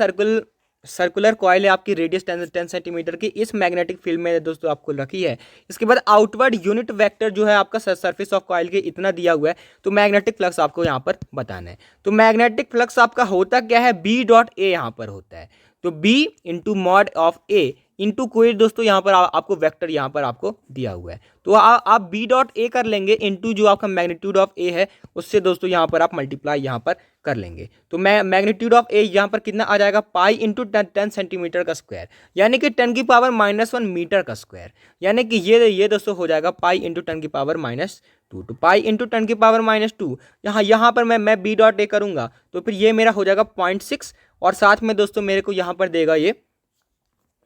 सर्कुलर कॉइल है आपकी रेडियस 10 सेंटीमीटर की, इस मैग्नेटिक फील्ड में दोस्तों आपको रखी है। इसके बाद आउटवर्ड यूनिट वेक्टर जो है आपका सरफेस ऑफ कॉइल के इतना दिया हुआ है, तो मैग्नेटिक फ्लक्स आपको यहाँ पर बताना है। तो मैग्नेटिक फ्लक्स आपका होता क्या है, बी डॉट ए यहाँ पर होता है। तो B into mod of A into कोई दोस्तों यहाँ पर आपको वेक्टर यहाँ पर आपको दिया हुआ है, तो आप बी डॉट ए कर लेंगे इंटू जो आपका मैग्नीट्यूड ऑफ ए है उससे दोस्तों यहाँ पर आप मल्टीप्लाई यहाँ पर कर लेंगे। तो मैग्नीट्यूड ऑफ ए यहाँ पर कितना आ जाएगा, पाई इंटू 10 सेंटीमीटर का स्क्वायर, यानी कि 10⁻⁻1 मीटर का स्क्वायर, यानी कि ये दोस्तों हो जाएगा पाई इंटू 10⁻²। तो पाई इंटू 10⁻², यहाँ पर मैं बी डॉट ए करूँगा तो फिर ये मेरा हो जाएगा 0.6 और साथ में दोस्तों मेरे को यहाँ पर देगा ये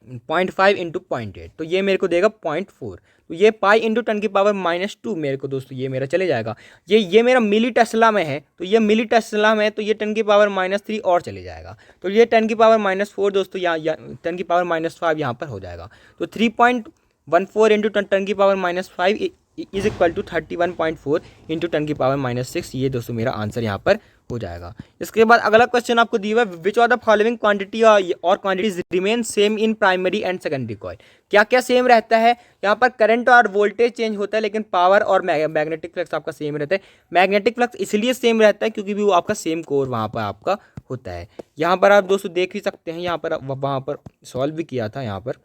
0.5 इंटू 0.8, तो ये मेरे को देगा 0.4। तो ये पाई इंटू 10⁻² मेरे को दोस्तों ये मेरा चले जाएगा। ये मेरा मिली टेस्ला में है, तो ये मिली टेस्ला में, तो ये 10⁻³ और चले जाएगा। तो ये 10⁻⁴ दोस्तों यहाँ 10⁻⁵ यहाँ पर हो जाएगा। तो 3.14 into 10⁻⁵ is equal to 31.4 into 10⁻�6, ये दोस्तों मेरा आंसर यहाँ पर हो जाएगा। इसके बाद अगला क्वेश्चन आपको दिया हुआ है, which of the following quantity or quantities remain same in primary and secondary coil. क्या क्या सेम रहता है, यहाँ पर करंट और वोल्टेज चेंज होता है लेकिन पावर और मैग्नेटिक फ्लक्स आपका सेम रहता है। मैग्नेटिक फ्लक्स इसलिए सेम रहता है क्योंकि भी वो आपका सेम कोर वहाँ पर आपका होता है। यहाँ पर आप दोस्तों देख ही सकते हैं, यहाँ पर वहाँ पर सॉल्व भी किया था यहाँ पर,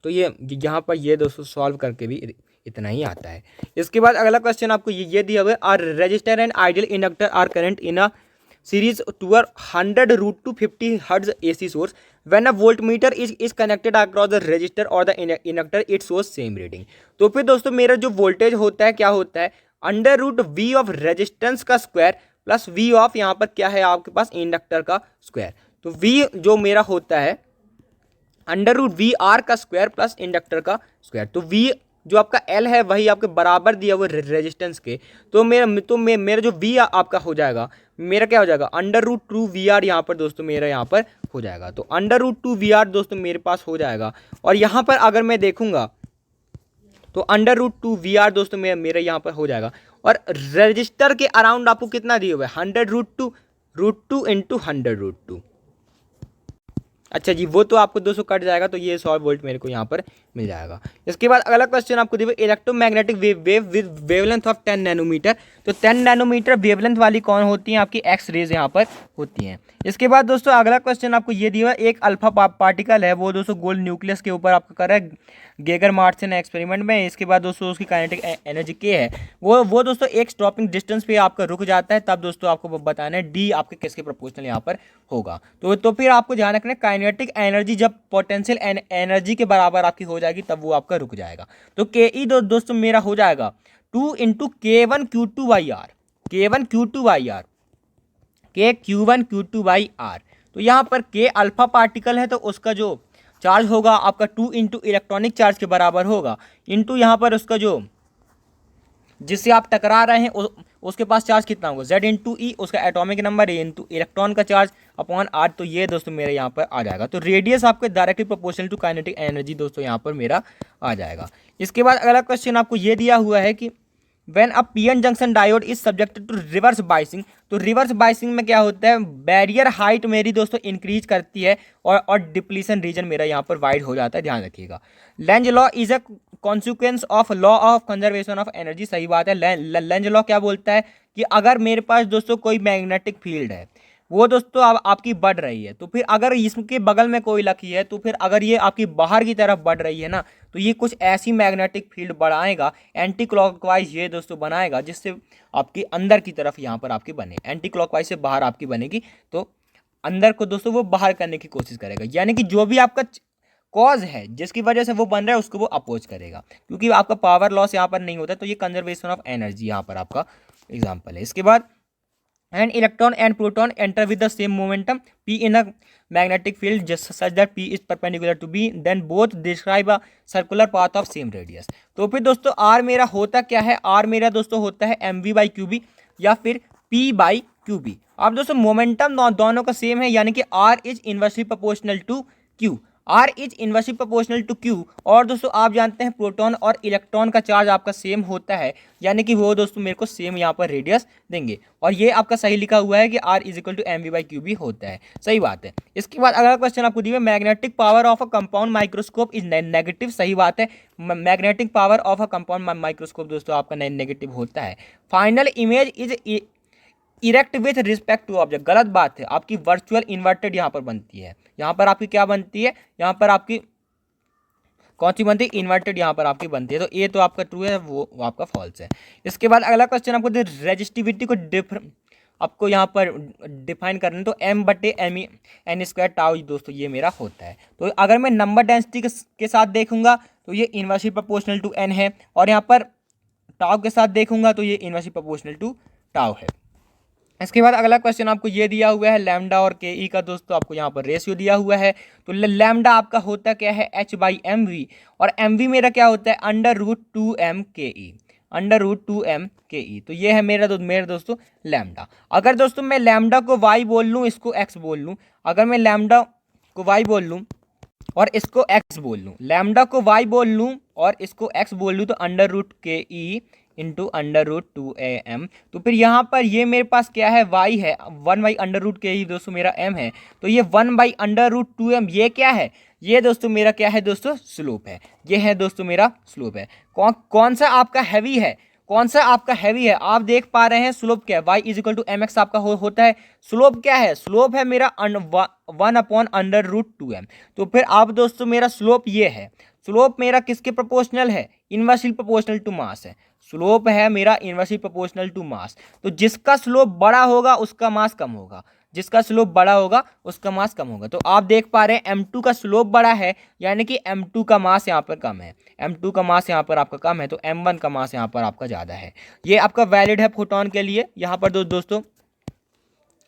तो ये यहाँ पर ये दोस्तों सॉल्व करके भी इतना ही आता है। इसके बाद अगला क्वेश्चन आपको ये दिया हुआ है, R resistor and ideal inductor are current in a series to a 100 root to 50 hertz AC source. When a voltmeter is connected across the resistor or the inductor, it shows same reading. तो फिर दोस्तों मेरा जो voltage होता है क्या होता है, under root V of resistance का स्क्वायर प्लस वी ऑफ यहाँ पर क्या है आपके पास इंडक्टर का स्क्वायर। तो वी जो मेरा होता है अंडर रूट वी आर का स्क्वायर प्लस इंडक्टर का स्क्वायर। तो वी जो आपका एल है वही आपके बराबर दिया हुआ रेजिस्टेंस के। तो मेरा जो वी आपका हो जाएगा, मेरा क्या हो जाएगा under root two V R यहाँ पर दोस्तों मेरा यहाँ पर हो जाएगा। तो under root two V R दोस्तों मेरे पास हो जाएगा। और यहाँ पर अगर मैं देखूंगा तो under root two V R दोस्तों मेरा यहाँ पर हो जाएगा। और रजिस्टर के अराउंड आपको कितना दिया हुआ है, 100 root two into 100 root two. अच्छा जी, वो तो आपको 200 कट जाएगा, तो ये 100 वोल्ट मेरे को यहाँ पर मिल जाएगा। इसके बाद अगला क्वेश्चन आपको दिया electromagnetic wave with wavelength of 10 nanometre. तो 10 नैनोमीटर वेवलेंथ वाली कौन होती हैं, आपकी एक्स रेज यहाँ पर होती हैं। इसके बाद दोस्तों अगला क्वेश्चन आपको ये दिया, एक अल्फा पार्टिकल है वो दोस्तों गोल्ड न्यूक्लियस के ऊपर आपका कर रहा है गेगर मार्टसन एक्सपेरिमेंट में। इसके बाद दोस्तों उसकी काइनेटिक एनर्जी के है वो दोस्तों एक स्टॉपिंग डिस्टेंस पे आपका रुक जाता है, तब दोस्तों आपको बताना है डी आपके किसके प्रोपोर्शनल यहाँ पर होगा। तो फिर आपको ध्यान रखना है काइनेटिक एनर्जी जब पोटेंशियल एनर्जी के बराबर आपकी हो जाएगी तब वो आपका रुक जाएगा। तो के ई दोस्तों मेरा हो जाएगा 2 into K1Q2/R, K1Q2/R, K Q1Q2/R। तो यहाँ पर के अल्फा पार्टिकल है तो उसका जो चार्ज होगा आपका 2 इंटू इलेक्ट्रॉनिक चार्ज के बराबर होगा, इंटू यहाँ पर उसका जो जिससे आप टकरा रहे हैं उसके पास चार्ज कितना होगा, Z इंटू ई उसका एटॉमिक नंबर, ए इंटू इलेक्ट्रॉन का चार्ज अपॉन आर। तो ये दोस्तों मेरे यहाँ पर आ जाएगा। तो रेडियस आपके directly proportional to kinetic energy दोस्तों यहाँ पर मेरा आ जाएगा। इसके बाद अगला क्वेश्चन आपको ये दिया हुआ है कि when a PN junction diode is subjected to reverse biasing. तो रिवर्स बाइसिंग में क्या होता है, बैरियर हाइट मेरी दोस्तों इंक्रीज करती है और डिप्लीशन रीजन मेरा यहाँ पर वाइड हो जाता है, ध्यान रखिएगा। Lenz law is a consequence of law of conservation of energy. सही बात है। लेंज लॉ क्या बोलता है कि अगर मेरे पास दोस्तों कोई मैग्नेटिक फील्ड है वो दोस्तों अब आपकी बढ़ रही है, तो फिर अगर इसके बगल में कोई लकी है तो फिर अगर ये आपकी बाहर की तरफ बढ़ रही है ना, तो ये कुछ ऐसी मैग्नेटिक फील्ड बढ़ाएगा एंटी क्लॉकवाइज ये दोस्तों बनाएगा जिससे आपकी अंदर की तरफ यहाँ पर आपकी बने, एंटी क्लॉकवाइज से बाहर आपकी बनेगी तो अंदर को दोस्तों वो बाहर करने की कोशिश करेगा। यानी कि जो भी आपका कॉज है जिसकी वजह से वो बन रहा है उसको वो अपोज करेगा, क्योंकि आपका पावर लॉस यहाँ पर नहीं होता। तो ये कंजर्वेशन ऑफ एनर्जी यहाँ पर आपका एग्जाम्पल है। इसके बाद and electron and proton enter with the same momentum p in a magnetic field just such that p is perpendicular to b, then both describe a circular path of same radius। तो फिर दोस्तों r मेरा होता क्या है, r मेरा दोस्तों होता है mv/qb या फिर p/qb। अब दोस्तों मोमेंटम दोनों का सेम है, यानी कि r is inversely proportional to q, R is inversely proportional to Q। और दोस्तों आप जानते हैं प्रोटॉन और इलेक्ट्रॉन का चार्ज आपका सेम होता है, यानी कि वो दोस्तों मेरे को सेम यहाँ पर रेडियस देंगे। और ये आपका सही लिखा हुआ है कि R is equal to mv/qb होता है। सही बात है। इसके बाद अगला क्वेश्चन आपको दिया magnetic power of a compound microscope is negative. सही बात है। Magnetic power of a compound microscope दोस्तों आपका नेगेटिव होता है। Final image is erect with respect to object. गलत बात है, आपकी वर्चुअल इन्वर्टेड यहाँ पर बनती है। यहाँ पर आपकी क्या बनती है, यहाँ पर आपकी कौन सी बनती है, इन्वर्टेड यहाँ पर आपकी बनती है। तो ये तो आपका ट्रू है, वो आपका फॉल्स है। इसके बाद अगला क्वेश्चन आपको रेजिस्टिविटी को आपको यहाँ पर डिफाइन करना है। तो m/m² टाउ दोस्तों ये मेरा होता है। तो अगर मैं नंबर डेंसिटी के साथ देखूंगा तो ये इनवर्सली प्रोपोर्शनल टू n है, और यहाँ पर टाउ के साथ देखूंगा तो ये इनवर्सली प्रोपोर्शनल टू टाउ है। इसके बाद अगला क्वेश्चन आपको ये दिया हुआ है लैम्डा और के ई का दोस्तों आपको यहाँ पर रेशियो दिया हुआ है। तो लैम्डा आपका होता क्या है h/mv, और mv मेरा क्या होता है √2m ke, √2m ke। तो ये है मेरा दोस्तों लैम्डा। अगर दोस्तों मैं लैम्डा को y बोल लूँ, इसको x बोल लूँ, अगर मैं लैम्डा को y बोल लूँ और इसको x बोल लूँ, लैम्डा को y बोल लूँ और इसको x बोल लूँ, तो √ke इंटू √2am। तो फिर यहाँ पर ये मेरे पास क्या है, y है 1/√ke दोस्तों मेरा m है। तो ये 1/√2m ये क्या है, ये दोस्तों मेरा क्या है दोस्तों स्लोप है। ये है दोस्तों मेरा स्लोप है। कौन सा आपका हैवी है, कौन सा आपका हैवी है, आप देख पा रहे हैं स्लोप क्या है, y is equal to mx आपका होता है। स्लोप क्या है, स्लोप है मेरा 1/√2m। तो फिर आप दोस्तों मेरा स्लोप ये है। स्लोप मेरा किसके प्रोपोर्शनल है, इनवर्सली प्रोपोर्शनल टू मास है, स्लोप है मेरा इनवर्सली प्रोपोर्शनल टू मास। तो जिसका स्लोप बड़ा होगा उसका मास कम होगा, जिसका स्लोप बड़ा होगा उसका मास कम होगा। तो आप देख पा रहे हैं m2 का स्लोप बड़ा है, यानी कि m2 का मास यहाँ पर कम है, m2 का मास यहाँ पर आपका कम है, तो m1 का मास यहाँ पर आपका ज़्यादा है। ये आपका वैलिड है फोटोन के लिए, यहाँ पर दोस्तों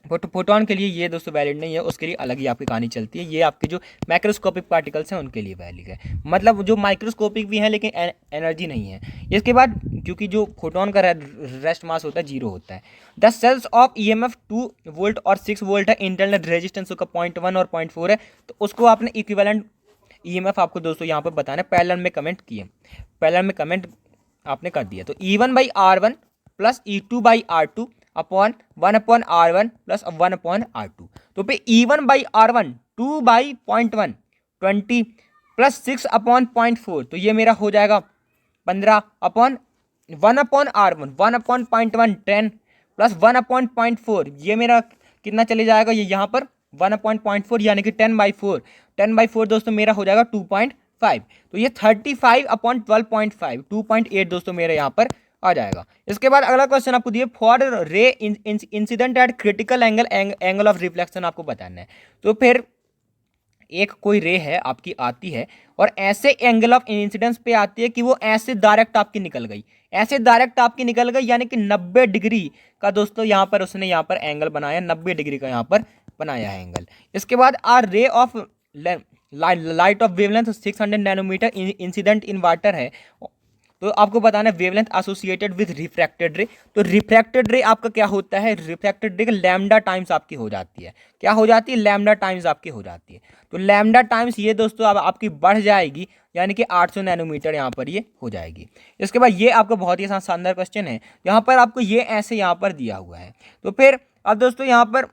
फोटोन के लिए ये दोस्तों वैलिड नहीं है, उसके लिए अलग ही आपकी कहानी चलती है। ये आपके जो माइक्रोस्कोपिक पार्टिकल्स हैं उनके लिए वैलिड है, मतलब जो माइक्रोस्कोपिक भी हैं लेकिन एनर्जी नहीं है। इसके बाद क्योंकि जो फोटोन का रेस्ट मास होता है 0 होता है। The cells of EMF 2 volt और 6 वोल्ट है, इंटरनल रेजिस्टेंस का 0.1 और 0.4 है, तो उसको आपने इक्विवेलेंट EMF आपको दोस्तों यहाँ पर बताना है। पैरेलल में कमेंट किए, पैरेलल में कमेंट आपने कर दिया। तो E1/R1 plus E2/R2 upon 1/R1 plus 1/R2। तो पे E1/R1 2/0.1 20 प्लस 6/0.4, तो ये मेरा हो जाएगा 15 अपॉन 1/R1 1/0.1 10 प्लस 1/0.4, ये मेरा कितना चले जाएगा, ये यहाँ पर 1/0.4 यानी कि 10/4, 10/4 दोस्तों मेरा हो जाएगा 2.5। तो ये 35/12.5 2.8 दोस्तों मेरे यहाँ पर आ जाएगा। इसके बाद अगला क्वेश्चन आपको दिए, for ray incident at critical angle of reflection आपको बताना है। तो फिर एक कोई रे है आपकी आती है और ऐसे एंगल ऑफ इंसिडेंस पे आती है कि वो ऐसे डायरेक्ट आपकी निकल गई, ऐसे डायरेक्ट आपकी निकल गई, यानी कि 90 डिग्री का दोस्तों यहाँ पर उसने यहाँ पर एंगल बनाया, 90 डिग्री का यहाँ पर बनाया है एंगल। इसके बाद a ray of light of wavelength 600 nanometre incident in water है, तो आपको बताना है वेवलेंथ एसोसिएटेड विद रिफ्रैक्टेड रे। तो रिफ्रैक्टेड रे आपका क्या होता है, रिफ्रैक्टेड रे लैम्डा टाइम्स आपकी हो जाती है, क्या हो जाती है, लैम्डा टाइम्स आपकी हो जाती है। तो लैम्डा टाइम्स ये दोस्तों अब आपकी बढ़ जाएगी, यानी कि 800 नैनोमीटर यहाँ पर ये हो जाएगी। इसके बाद ये आपका बहुत ही शानदार क्वेश्चन है, यहाँ पर आपको ये ऐसे यहाँ पर दिया हुआ है। तो फिर अब दोस्तों यहाँ पर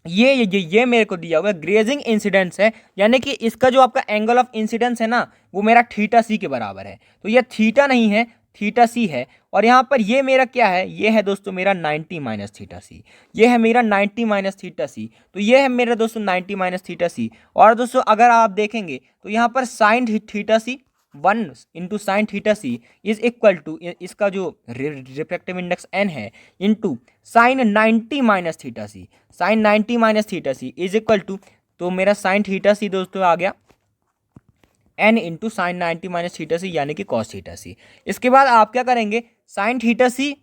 ये मेरे को दिया हुआ है ग्रेजिंग इंसिडेंस है, यानी कि इसका जो आपका एंगल ऑफ इंसिडेंस है ना वो मेरा थीटा सी के बराबर है। तो ये थीटा नहीं है, थीटा सी है, और यहाँ पर ये मेरा क्या है, ये है दोस्तों मेरा 90 माइनस थीटा सी, ये है मेरा 90 माइनस थीटा सी, तो ये है मेरा दोस्तों 90 माइनस थीटा सी। और दोस्तों अगर आप देखेंगे तो यहाँ पर sine theta C 1 into sine theta C is equal to इसका जो रिफ्रैक्टिव इंडेक्स n है into sine 90 minus theta C, sine 90 minus theta C is equal to, तो मेरा साइन थीटा सी दोस्तों आ गया n into sine 90 minus theta C यानी कि कॉस थीटा सी। इसके बाद आप क्या करेंगे, साइन थीटा सी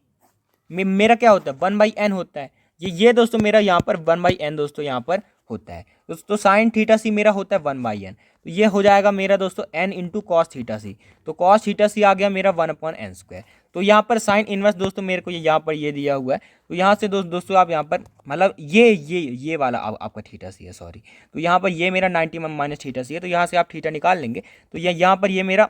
मेरा क्या होता है 1/n होता है, ये दोस्तों मेरा यहाँ पर 1/n दोस्तों यहाँ पर होता है। दोस्तों साइन थीटा सी मेरा होता है 1/n, तो ये हो जाएगा मेरा दोस्तों n इंटू कॉस थीटा सी, तो कॉस थीटा सी आ गया मेरा 1/n²। तो यहाँ पर साइन इनवर्स दोस्तों मेरे को यहाँ पर ये दिया हुआ है, तो यहाँ से दोस्तों आप यहाँ पर मतलब ये वाला आपका थीटा सी है, सॉरी, तो यहाँ पर ये मेरा 90 माइनस थीटा सी है, तो यहाँ से आप थीटा निकाल लेंगे, तो यहाँ पर ये मेरा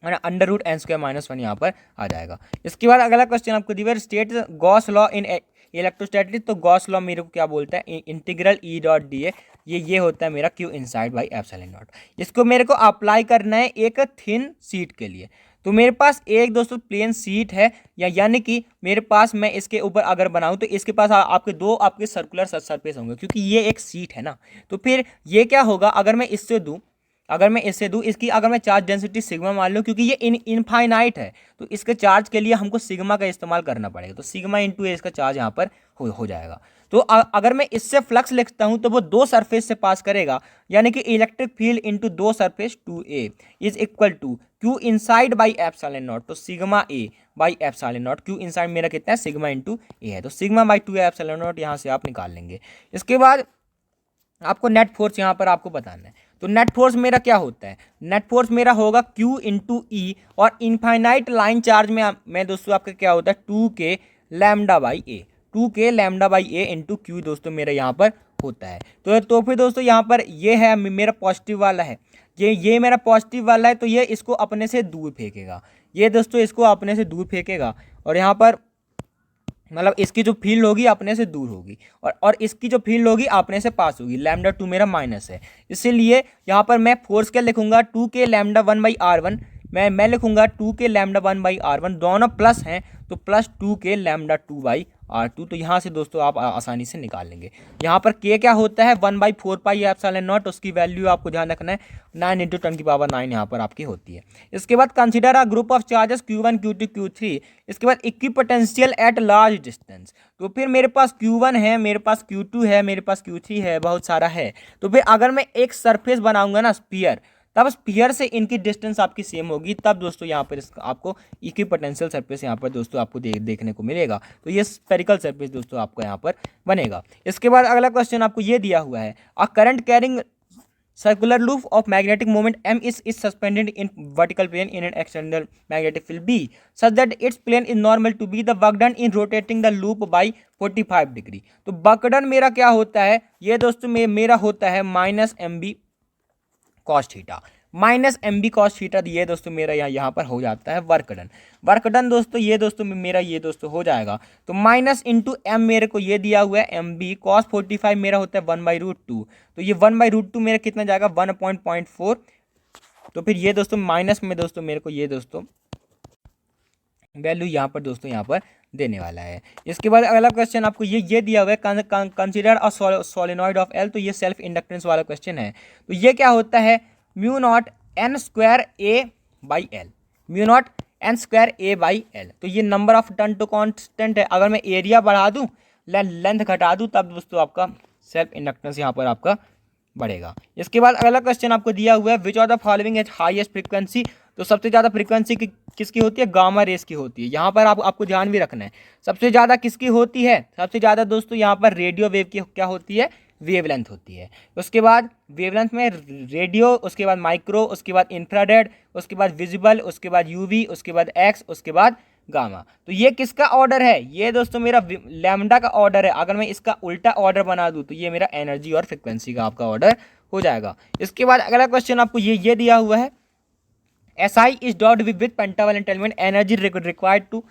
√n² - 1 यहाँ पर आ जाएगा। इसके बाद अगला क्वेश्चन आपको दिया है, state Gauss law in electrostatics. तो गॉस लॉ मेरे को क्या बोलता है, इंटीग्रल E.dA, ये होता है मेरा Q inside by epsilon not. इसको मेरे को अप्लाई करना है एक थिन शीट के लिए। तो मेरे पास एक दोस्तों प्लेन शीट है, यानी कि मेरे पास मैं इसके ऊपर अगर बनाऊं तो इसके पास आपके दो आपके सर्कुलर सरफेस होंगे, क्योंकि ये एक शीट है ना। तो फिर ये क्या होगा, अगर मैं इससे दूं इसकी अगर मैं चार्ज डेंसिटी सिग्मा मान लूँ, क्योंकि ये इनफाइनाइट है, तो इसके चार्ज के लिए हमको सिग्मा का इस्तेमाल करना पड़ेगा, तो सिग्मा इंटू ए इसका चार्ज यहाँ पर हो जाएगा। तो अगर मैं इससे फ्लक्स लिखता हूँ तो वो दो सरफेस से पास करेगा, यानी कि इलेक्ट्रिक फील्ड इंटू दो surface 2a is equal to Q inside by epsilon naught, तो sigma A by epsilon naught, Q inside मेरा कितना है सिग्मा इंटू ए है, तो सिग्मा बाई 2 एप्सिलॉन नॉट यहाँ से आप निकाल लेंगे। इसके बाद आपको नेट फोर्स यहाँ पर आपको बताना है। तो नेट फोर्स मेरा क्या होता है, नेट फोर्स मेरा होगा Q इंटू ई, और इनफाइनाइट लाइन चार्ज में मैं दोस्तों आपका क्या होता है 2k lambda by A, 2k lambda by A into Q दोस्तों मेरा यहाँ पर होता है। तो फिर दोस्तों यहाँ पर ये है मेरा पॉजिटिव वाला है, ये मेरा पॉजिटिव वाला है, तो ये इसको अपने से दूर फेंकेगा, ये दोस्तों इसको अपने से दूर फेंकेगा, और यहाँ पर मतलब इसकी जो फील्ड होगी अपने से दूर होगी, और इसकी जो फील्ड होगी अपने से पास होगी। लैम्डा 2 मेरा माइनस है, इसीलिए यहाँ पर मैं फोर्स क्या लिखूंगा 2k लैम्डा 1/r1 मैं लिखूंगा 2k लैम्डा 1/r1, दोनों प्लस हैं तो प्लस 2k लैम्डा 2/r2। तो यहाँ से दोस्तों आप आसानी से निकाल लेंगे। यहाँ पर k क्या होता है 1/4 पाई एप्सिलॉन नॉट, उसकी वैल्यू आपको ध्यान रखना है 9 × 10⁹ यहाँ पर आपकी होती है। इसके बाद consider a group of charges Q1 Q2 Q3, इसके बाद इक्विपोटेंशियल एट लार्ज डिस्टेंस। तो फिर मेरे पास Q1 है, मेरे पास Q2 है, मेरे पास Q3 है, बहुत सारा है। तो फिर अगर मैं एक सरफेस बनाऊंगा ना स्फीयर, तब स्फीयर से इनकी डिस्टेंस आपकी सेम होगी, तब दोस्तों यहाँ पर आपको इक्विपोटेंशियल सरफेस यहाँ पर दोस्तों आपको देखने को मिलेगा। तो ये स्फेरिकल सरफेस दोस्तों आपको यहाँ पर बनेगा। इसके बाद अगला क्वेश्चन आपको ये दिया हुआ है, a current carrying circular loop of magnetic moment M is suspended in vertical plane in an external magnetic field B such that its plane is normal to B. The work done in rotating the loop by 45 degree. तो work done मेरा क्या होता है, ये दोस्तों मेरा होता है -mb cos theta, -mb cos theta. ये दोस्तों मेरा यहाँ पर हो जाता है वर्क डन। वर्क डन दोस्तों ये दोस्तों मेरा ये दोस्तों हो जाएगा, तो माइनस इंटू एम मेरे को ये दिया हुआ है mb cos 45 मेरा होता है 1/√2। तो ये 1/√2 मेरा कितना जाएगा 1.4। तो फिर ये दोस्तों माइनस में दोस्तों मेरे को ये दोस्तों वैल्यू यहाँ पर दोस्तों यहाँ पर देने वाला है। इसके बाद अगला क्वेश्चन आपको ये दिया हुआ है, consider a solenoid of L. तो ये सेल्फ इंडक्टेंस वाला क्वेश्चन है। तो ये क्या होता है μ0 n² a/l, μ0 n² a/l। तो ये नंबर ऑफ टर्न तो कांस्टेंट है, अगर मैं एरिया बढ़ा दूं लेंथ घटा दूं तब दोस्तों आपका सेल्फ इंडक्टेंस यहाँ पर आपका बढ़ेगा। इसके बाद अगला क्वेश्चन आपको दिया हुआ है, which of the following as highest frequency. तो सबसे ज़्यादा फ्रीक्वेंसी किसकी होती है, गामा रेस की होती है। यहाँ पर आपको ध्यान भी रखना है, सबसे ज़्यादा किसकी होती है, सबसे ज़्यादा दोस्तों यहाँ पर रेडियो वेव की क्या होती है, वेवलेंथ होती है। उसके बाद वेवलेंथ में रेडियो, उसके बाद माइक्रो, उसके बाद इंफ्रारेड, उसके बाद विजिबल, उसके बाद यूवी, उसके बाद एक्स, उसके बाद गामा। तो ये किसका ऑर्डर है, ये दोस्तों मेरा लैम्डा का ऑर्डर है। अगर मैं इसका उल्टा ऑर्डर बना दूं तो ये मेरा एनर्जी और फ्रिक्वेंसी का आपका ऑर्डर हो जाएगा। इसके बाद अगला क्वेश्चन आपको ये दिया हुआ है, SI is dot with pentavalent element, energy required to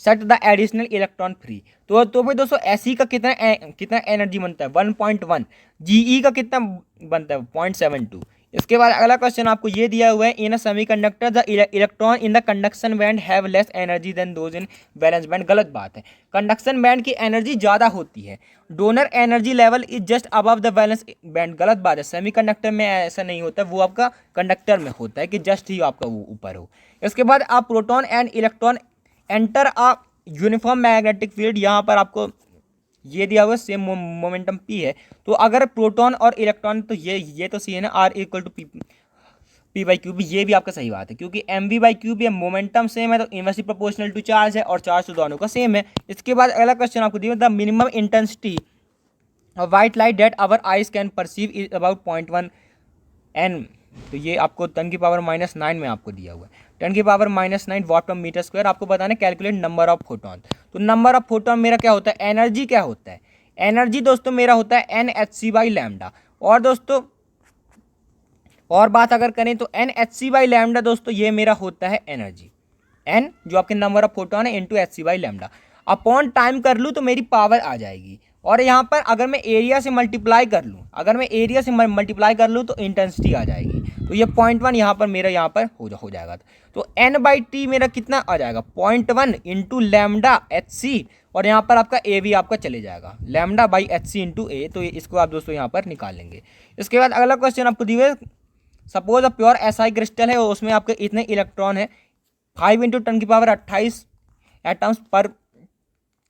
set the additional electron free. तो भाई दोस्तों SE का कितना एनर्जी बनता है 1.1, GE का कितना बनता है 0.72। इसके बाद अगला क्वेश्चन आपको ये दिया हुआ है, in a semiconductor the electron in the conduction band have less energy than those in valence band. गलत बात है, कंडक्शन बैंड की एनर्जी ज़्यादा होती है, donor energy level is just above the valence band. गलत बात है, सेमीकंडक्टर में ऐसा नहीं होता, वो आपका कंडक्टर में होता है कि जस्ट ही आपका वो ऊपर हो। इसके बाद आप proton and electron enter a uniform magnetic field, यहाँ पर आपको ये दिया हुआ सेम मोमेंटम p है। तो अगर प्रोटॉन और इलेक्ट्रॉन, तो ये तो सी है ना, R = p/q। ये भी आपका सही बात है, क्योंकि mv/q भी मोमेंटम सेम है, तो इनवर्सली प्रोपोर्शनल टू चार्ज है, और चार्ज तो दोनों का सेम है। इसके बाद अगला क्वेश्चन आपको दिया, the minimum intensity of white light that our eyes can perceive is about 0.1 n। तो ये आपको 10⁻⁻9 में आपको दिया हुआ है, 10⁻⁻9 वाट/मीटर²। आपको बताना है कैलकुलेट नंबर ऑफ फोटोन। तो नंबर ऑफ फोटोन मेरा क्या होता है, एनर्जी क्या होता है, एनर्जी दोस्तों मेरा होता है Nhc/λ। और दोस्तों और बात अगर करें तो Nhc/λ दोस्तों ये मेरा होता है एनर्जी, n जो आपके नंबर ऑफ फोटोन है इंटू hc/λ। अपॉन टाइम कर लूँ तो मेरी पावर आ जाएगी, और यहाँ पर अगर मैं एरिया से मल्टीप्लाई कर लूँ, अगर मैं एरिया से मल्टीप्लाई कर लूँ तो इंटेंसिटी आ जाएगी। तो ये 0.1 यहाँ पर मेरा यहाँ पर हो जाएगा। तो n/t मेरा कितना आ जाएगा 0.1 इंटू लैम्डा hc, और यहाँ पर आपका a भी आपका चले जाएगा, λ/hc इंटू a। तो इसको आप दोस्तों यहाँ पर निकाल लेंगे। इसके बाद अगला क्वेश्चन आपको दिए, suppose a pure SI crystal है, उसमें आपके इतने इलेक्ट्रॉन है, 5 × 10⁻28 एटम्स पर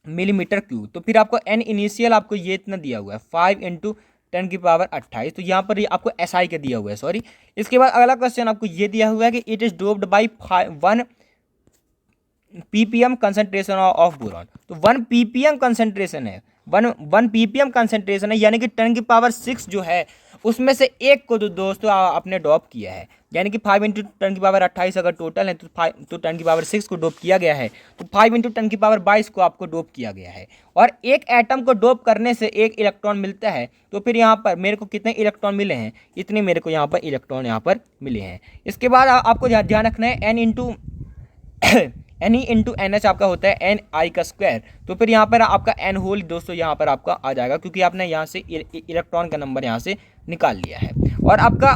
मिलीमीटर क्यूब। तो फिर आपको n इनिशियल आपको ये इतना दिया हुआ है 5 × 10⁻28। तो यहाँ पर आपको SI का दिया हुआ है, सॉरी। इसके बाद अगला क्वेश्चन आपको ये दिया हुआ है कि it is doped by 1 ppm concentration of boron. तो 1 ppm कंसंट्रेशन है, 1 ppm कंसंट्रेशन है, यानी कि 10⁻6 जो है उसमें से एक को दोस्तों आपने डॉप किया है, यानी कि 5 × 10⁻28 अगर टोटल है तो 10⁻6 को डोप किया गया है, तो 5 × 10⁻22 को आपको डोप किया गया है। और एक एटम को डोप करने से एक इलेक्ट्रॉन मिलता है। तो फिर यहाँ पर मेरे को कितने इलेक्ट्रॉन मिले हैं, इतने मेरे को यहाँ पर इलेक्ट्रॉन यहाँ पर मिले हैं। इसके बाद आपको ध्यान रखना है Ne × NH आपका होता है Ni²। तो फिर यहाँ पर आपका N होल दोस्तों यहाँ पर आपका आ जाएगा, क्योंकि आपने यहाँ से इलेक्ट्रॉन का नंबर यहाँ से निकाल लिया है। और आपका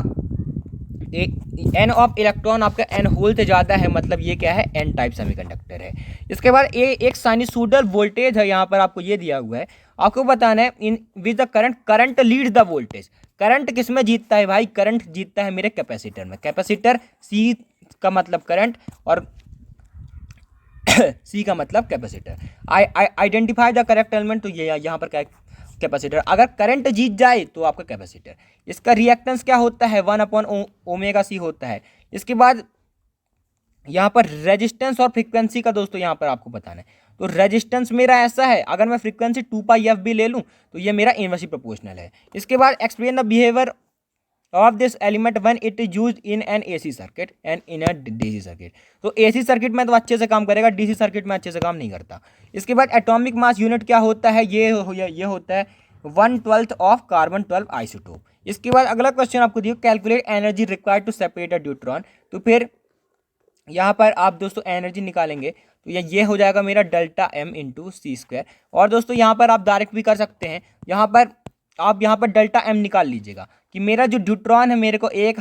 एन ऑफ इलेक्ट्रॉन आपका एन होल से ज़्यादा है, मतलब ये क्या है, एन टाइप सेमीकंडक्टर है। इसके बाद एक साइनसोइडल वोल्टेज है, यहाँ पर आपको ये दिया हुआ है, आपको बताना है in with the current leads the voltage. Current किस में जीतता है भाई, करंट जीतता है मेरे कैपेसिटर में। कैपेसिटर सी का मतलब करंट और सी का मतलब capacitor. Identify the correct element, तो ये यहाँ पर क्या, कैपेसिटर। अगर करंट जीत जाए तो आपका कैपेसिटर। इसका रिएक्टेंस क्या होता है, 1/ओमेगा सी होता है। इसके बाद यहाँ पर रेजिस्टेंस और फ्रीक्वेंसी का दोस्तों यहाँ पर आपको बताना है। तो रेजिस्टेंस मेरा ऐसा है, अगर मैं फ्रीक्वेंसी 2πf भी ले लूँ तो ये मेरा इनवर्सली प्रोपोर्शनल है। इसके बाद explain the behaviour of this element when it is used in an AC circuit and in a DC circuit. तो एसी सर्किट में तो अच्छे से काम करेगा, डीसी सर्किट में अच्छे से काम नहीं करता। इसके बाद एटॉमिक मास यूनिट क्या होता है, ये होता है 1/12 ऑफ कार्बन 12 आइसोटोप। इसके बाद अगला क्वेश्चन आपको दिया, calculate energy required to separate a neutron. तो फिर यहाँ पर आप दोस्तों एनर्जी निकालेंगे तो ये हो जाएगा मेरा डेल्टा एम इंटू सी स्क्वायर। और दोस्तों यहाँ पर आप डायरेक्ट भी कर सकते हैं, यहाँ पर आप यहाँ पर डेल्टा एम निकाल लीजिएगा कि मेरा जो न्यूट्रॉन है मेरे को एक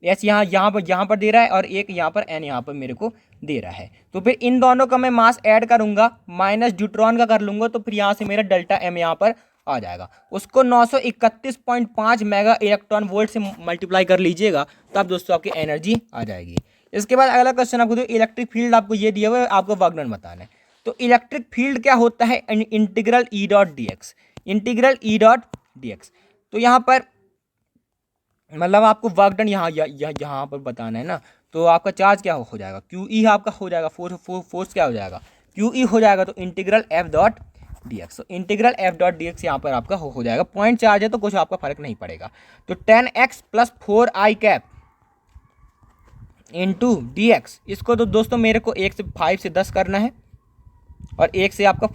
एस यहाँ पर दे रहा है और एक यहाँ पर एन यहाँ पर मेरे को दे रहा है। तो फिर इन दोनों का मैं मास ऐड करूँगा, माइनस न्यूट्रॉन का कर लूँगा, तो फिर यहाँ से मेरा डेल्टा एम यहाँ पर आ जाएगा। उसको 931.5 मेगा इलेक्ट्रॉन वोल्ट से मल्टीप्लाई कर लीजिएगा, तब दोस्तों आपकी एनर्जी आ जाएगी। इसके बाद अगला क्वेश्चन आपको दो, इलेक्ट्रिक फील्ड आपको ये दिया हुआ है, आपको वर्क बताना है। तो इलेक्ट्रिक फील्ड क्या होता है, integral E dot D x, integral E dot D X. तो यहाँ पर मतलब आपको वर्क डन यहाँ पर बताना है ना। तो आपका चार्ज क्या हो जाएगा, क्यू ई आपका हो जाएगा, फोर्स क्या हो जाएगा, क्यू ई हो जाएगा। तो integral F dot D X, तो integral F dot D X यहाँ पर आपका हो जाएगा। पॉइंट चार्ज है तो कुछ आपका फर्क नहीं पड़ेगा। तो 10x plus 4i cap into D x, इसको तो दोस्तों मेरे को 1 से 5 से 10 करना है और 1 से आपका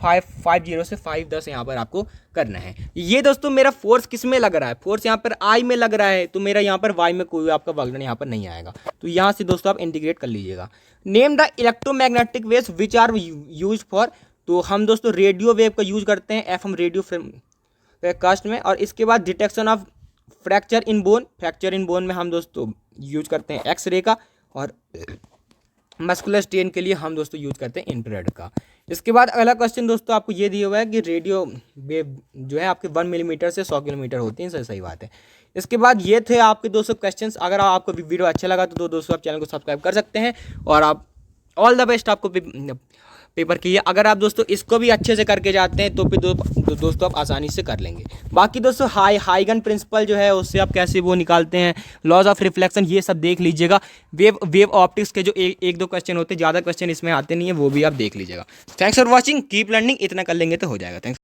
50 से 510 यहाँ पर आपको करना है। ये दोस्तों मेरा फोर्स किस में लग रहा है, फोर्स यहाँ पर आई में लग रहा है, तो मेरा यहाँ पर वाई में कोई आपका वर्क यहाँ पर नहीं आएगा। तो यहाँ से दोस्तों आप इंटीग्रेट कर लीजिएगा। Name the electromagnetic waves which are use for. तो हम दोस्तों रेडियो वेव का यूज करते हैं, एफएम रेडियो कास्ट में। और इसके बाद detection of fracture in bone, fracture in bone में हम दोस्तों यूज करते हैं एक्सरे का, और मस्कुलर स्ट्रेन के लिए हम दोस्तों यूज करते हैं इंफ्रारेड का। इसके बाद अगला क्वेश्चन दोस्तों आपको ये दिया हुआ है कि रेडियो वेव जो है आपके 1 मिलीमीटर से 100 किलोमीटर होती हैं, सही बात है। इसके बाद ये थे आपके दोस्तों क्वेश्चंस। अगर आपको वीडियो अच्छा लगा तो दोस्तों आप चैनल को सब्सक्राइब कर सकते हैं, और आप ऑल द बेस्ट आपको पेपर की है। अगर आप दोस्तों इसको भी अच्छे से करके जाते हैं तो फिर दोस्तों आप आसानी से कर लेंगे। बाकी दोस्तों हाइगन प्रिंसिपल जो है उससे आप कैसे वो निकालते हैं, लॉज ऑफ रिफ्लेक्शन, ये सब देख लीजिएगा। वेव ऑप्टिक्स के जो एक दो क्वेश्चन होते हैं, ज़्यादा क्वेश्चन इसमें आते नहीं है, वो भी आप देख लीजिएगा। Thanks for watching, keep learning, इतना कर लेंगे तो हो जाएगा। थैंक्स।